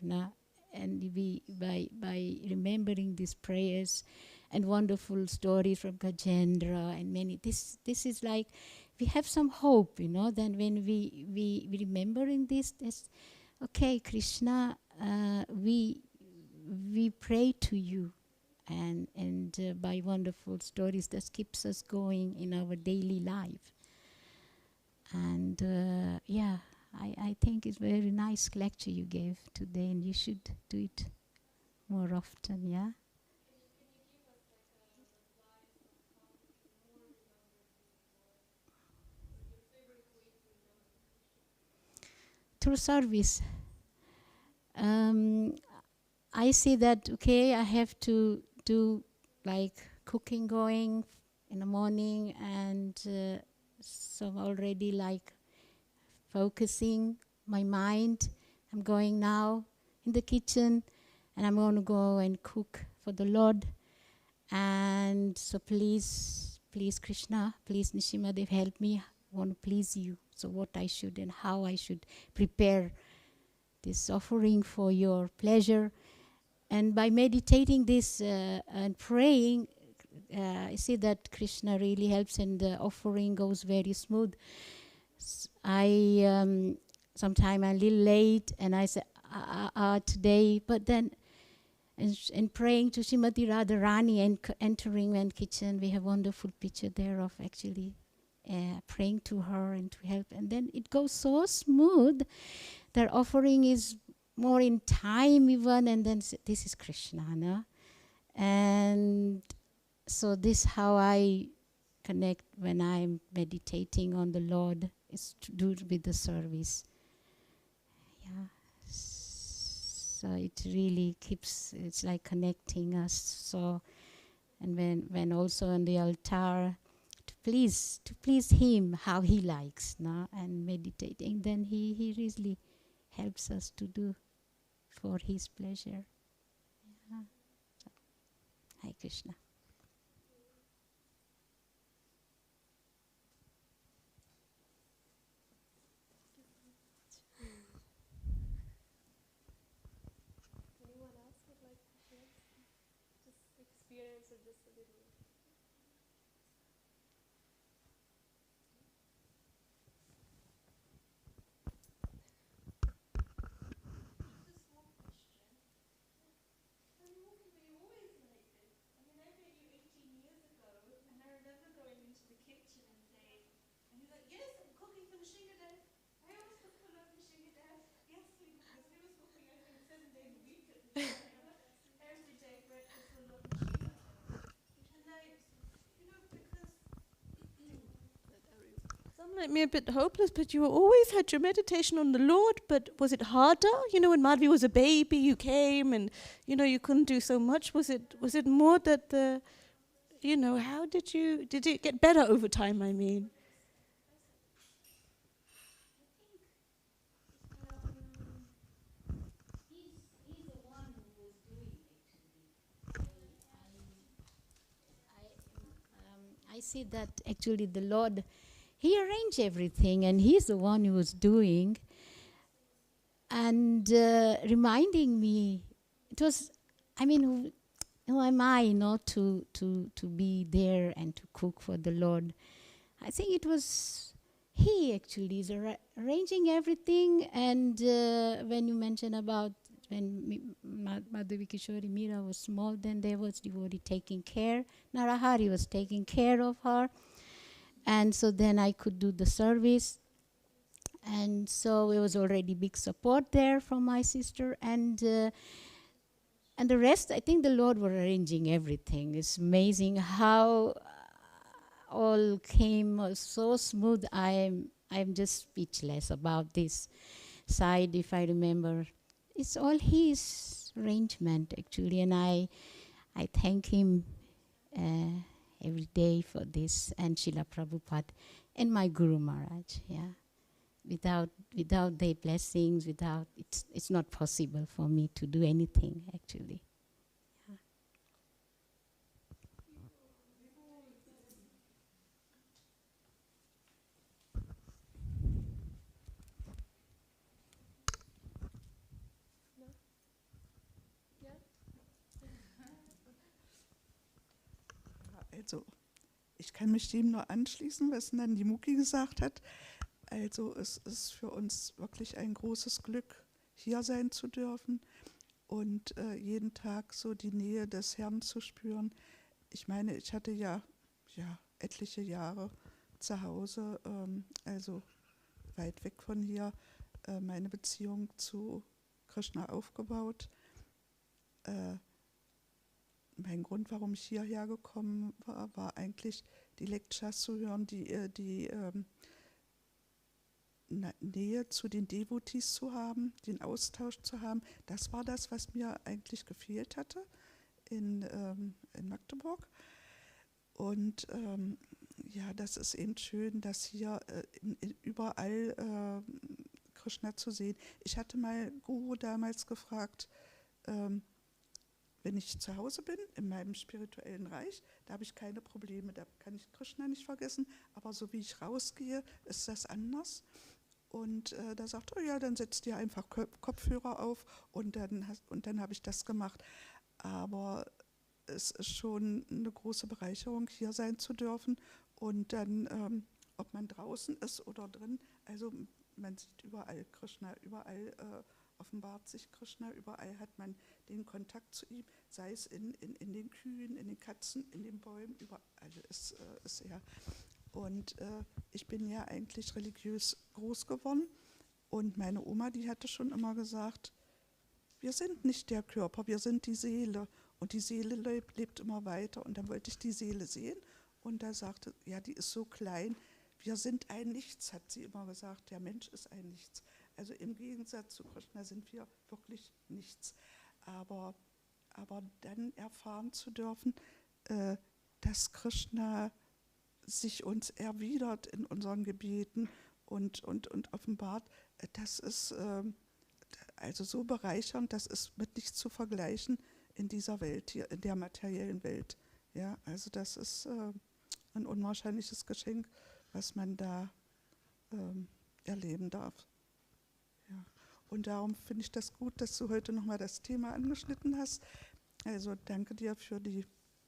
and we by remembering these prayers and wonderful stories from Gajendra and many, this is like we have some hope, then when we remembering this, okay, Krishna, we pray to you. And by wonderful stories that keeps us going in our daily life. And I think it's a very nice lecture you gave today, and you should do it more often, yeah? Through service. I see that, okay, I have to do like cooking going in the morning, and so I'm already like focusing my mind. I'm going now in the kitchen, and I'm going to go and cook for the Lord. And so please Krishna, please Nrsimhadev, help me. I want to please you. So what I should and how I should prepare this offering for your pleasure. And by meditating this and praying, I see that Krishna really helps, and the offering goes very smooth. I sometimes I'm a little late, and I say today, but then and praying to Srimati Radharani and entering one kitchen, we have wonderful picture there of actually praying to her and to help, and then it goes so smooth. Their offering is more in time even, and then this is Krishna, no? And so this how I connect when I'm meditating on the Lord, is to do it with the service. Yeah. So it really keeps, it's like connecting us. So, and when also on the altar, to please Him how He likes, no? And meditating, then He really helps us to do for His pleasure. Yeah. So, Hare Krishna. Anyone else would like to share just experience or just a little? Some like me a bit hopeless, but you always had your meditation on the Lord. But was it harder? When Madhvi was a baby, you came and, you couldn't do so much. Was it more that how did it get better over time, I mean? He's the one who was doing actually. I see that actually the Lord, He arranged everything, and He's the one who was doing. And reminding me, it was, who am I, to be there and to cook for the Lord? I think it was He actually is arranging everything. And when you mention about when Madhavi Kishori Meera was small, then there was devotee taking care. Narahari was taking care of her. And so then I could do the service. And so it was already big support there from my sister. And the rest, I think the Lord were arranging everything. It's amazing how all came so smooth. I'm just speechless about this side, if I remember. It's all His arrangement, actually. And I thank Him every day for this, and Srila Prabhupada and my Guru Maharaj, yeah. Without their blessings, it's not possible for me to do anything, actually. Yeah. No? Yeah? Also, ich kann mich dem nur anschließen, was Nandi Mukhi gesagt hat. Also es ist für uns wirklich ein großes Glück, hier sein zu dürfen und jeden Tag so die Nähe des Herrn zu spüren. Ich meine, ich hatte ja etliche Jahre zu Hause, also weit weg von hier, meine Beziehung zu Krishna aufgebaut. Mein Grund, warum ich hierher gekommen war eigentlich die Lectures zu hören, die Nähe zu den Devotees zu haben, den Austausch zu haben. Das war das, was mir eigentlich gefehlt hatte in Magdeburg. Und das ist eben schön, dass hier überall Krishna zu sehen. Ich hatte mal Guru damals gefragt, wenn ich zu Hause bin, in meinem spirituellen Reich, da habe ich keine Probleme, da kann ich Krishna nicht vergessen, aber so wie ich rausgehe, ist das anders. Und da sagt er, dann setzt dir einfach Kopfhörer auf und dann habe ich das gemacht. Aber es ist schon eine große Bereicherung, hier sein zu dürfen und dann, ob man draußen ist oder drin, also man sieht überall Krishna, überall offenbart sich Krishna, überall hat man den Kontakt zu ihm, sei es in den Kühen, in den Katzen, in den Bäumen, überall ist er. Und ich bin ja eigentlich religiös groß geworden und meine Oma, die hatte schon immer gesagt, wir sind nicht der Körper, wir sind die Seele und die Seele lebt immer weiter. Und dann wollte ich die Seele sehen und da sagte, ja, die ist so klein, wir sind ein Nichts, hat sie immer gesagt, der Mensch ist ein Nichts. Also im Gegensatz zu Krishna sind wir wirklich nichts. Aber dann erfahren zu dürfen, dass Krishna sich uns erwidert in unseren Gebeten und offenbart, das ist also so bereichernd, das ist mit nichts zu vergleichen in dieser Welt, hier in der materiellen Welt. Ja, also das ist ein unwahrscheinliches Geschenk, was man da erleben darf. Ja. Und darum finde ich das gut, dass du heute nochmal das Thema angeschnitten hast. Also danke dir für die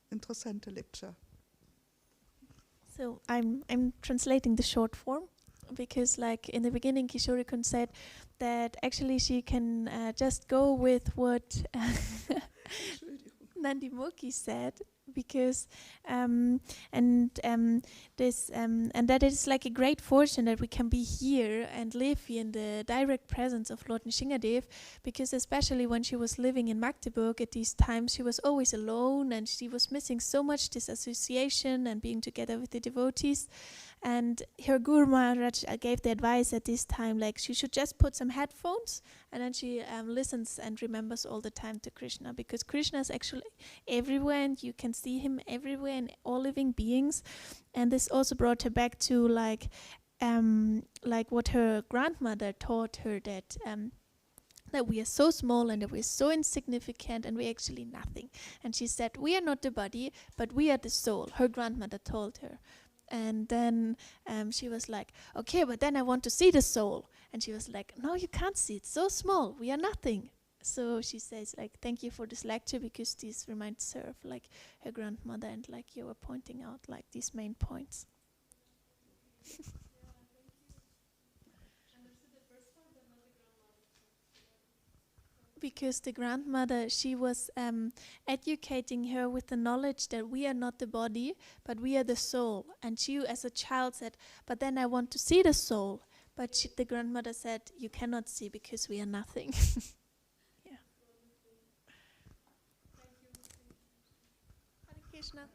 interessante Lecture. So I'm translating the short form because, like in the beginning, Kishori-kun said that actually she can just go with what Nandi Mukhi said, because and that it is like a great fortune that we can be here and live in the direct presence of Lord Nrsingadev, because especially when she was living in Magdeburg at these times, she was always alone and she was missing so much this association and being together with the devotees. And her Guru Maharaj gave the advice at this time, like she should just put some headphones and then she listens and remembers all the time to Krishna, because Krishna is actually everywhere and you can see him everywhere in all living beings. And this also brought her back to like what her grandmother taught her, that we are so small and that we're so insignificant and we're actually nothing. And she said, we are not the body, but we are the soul, her grandmother told her. And then she was like, okay, but then I want to see the soul. And she was like, no, you can't see, it's so small, we are nothing. So she says, like, thank you for this lecture, because this reminds her of like her grandmother, and like you were pointing out like these main points. Because the grandmother, she was educating her with the knowledge that we are not the body, but we are the soul. And she, as a child, said, but then I want to see the soul. But the grandmother said, you cannot see because we are nothing. Yeah. Hare Krishna.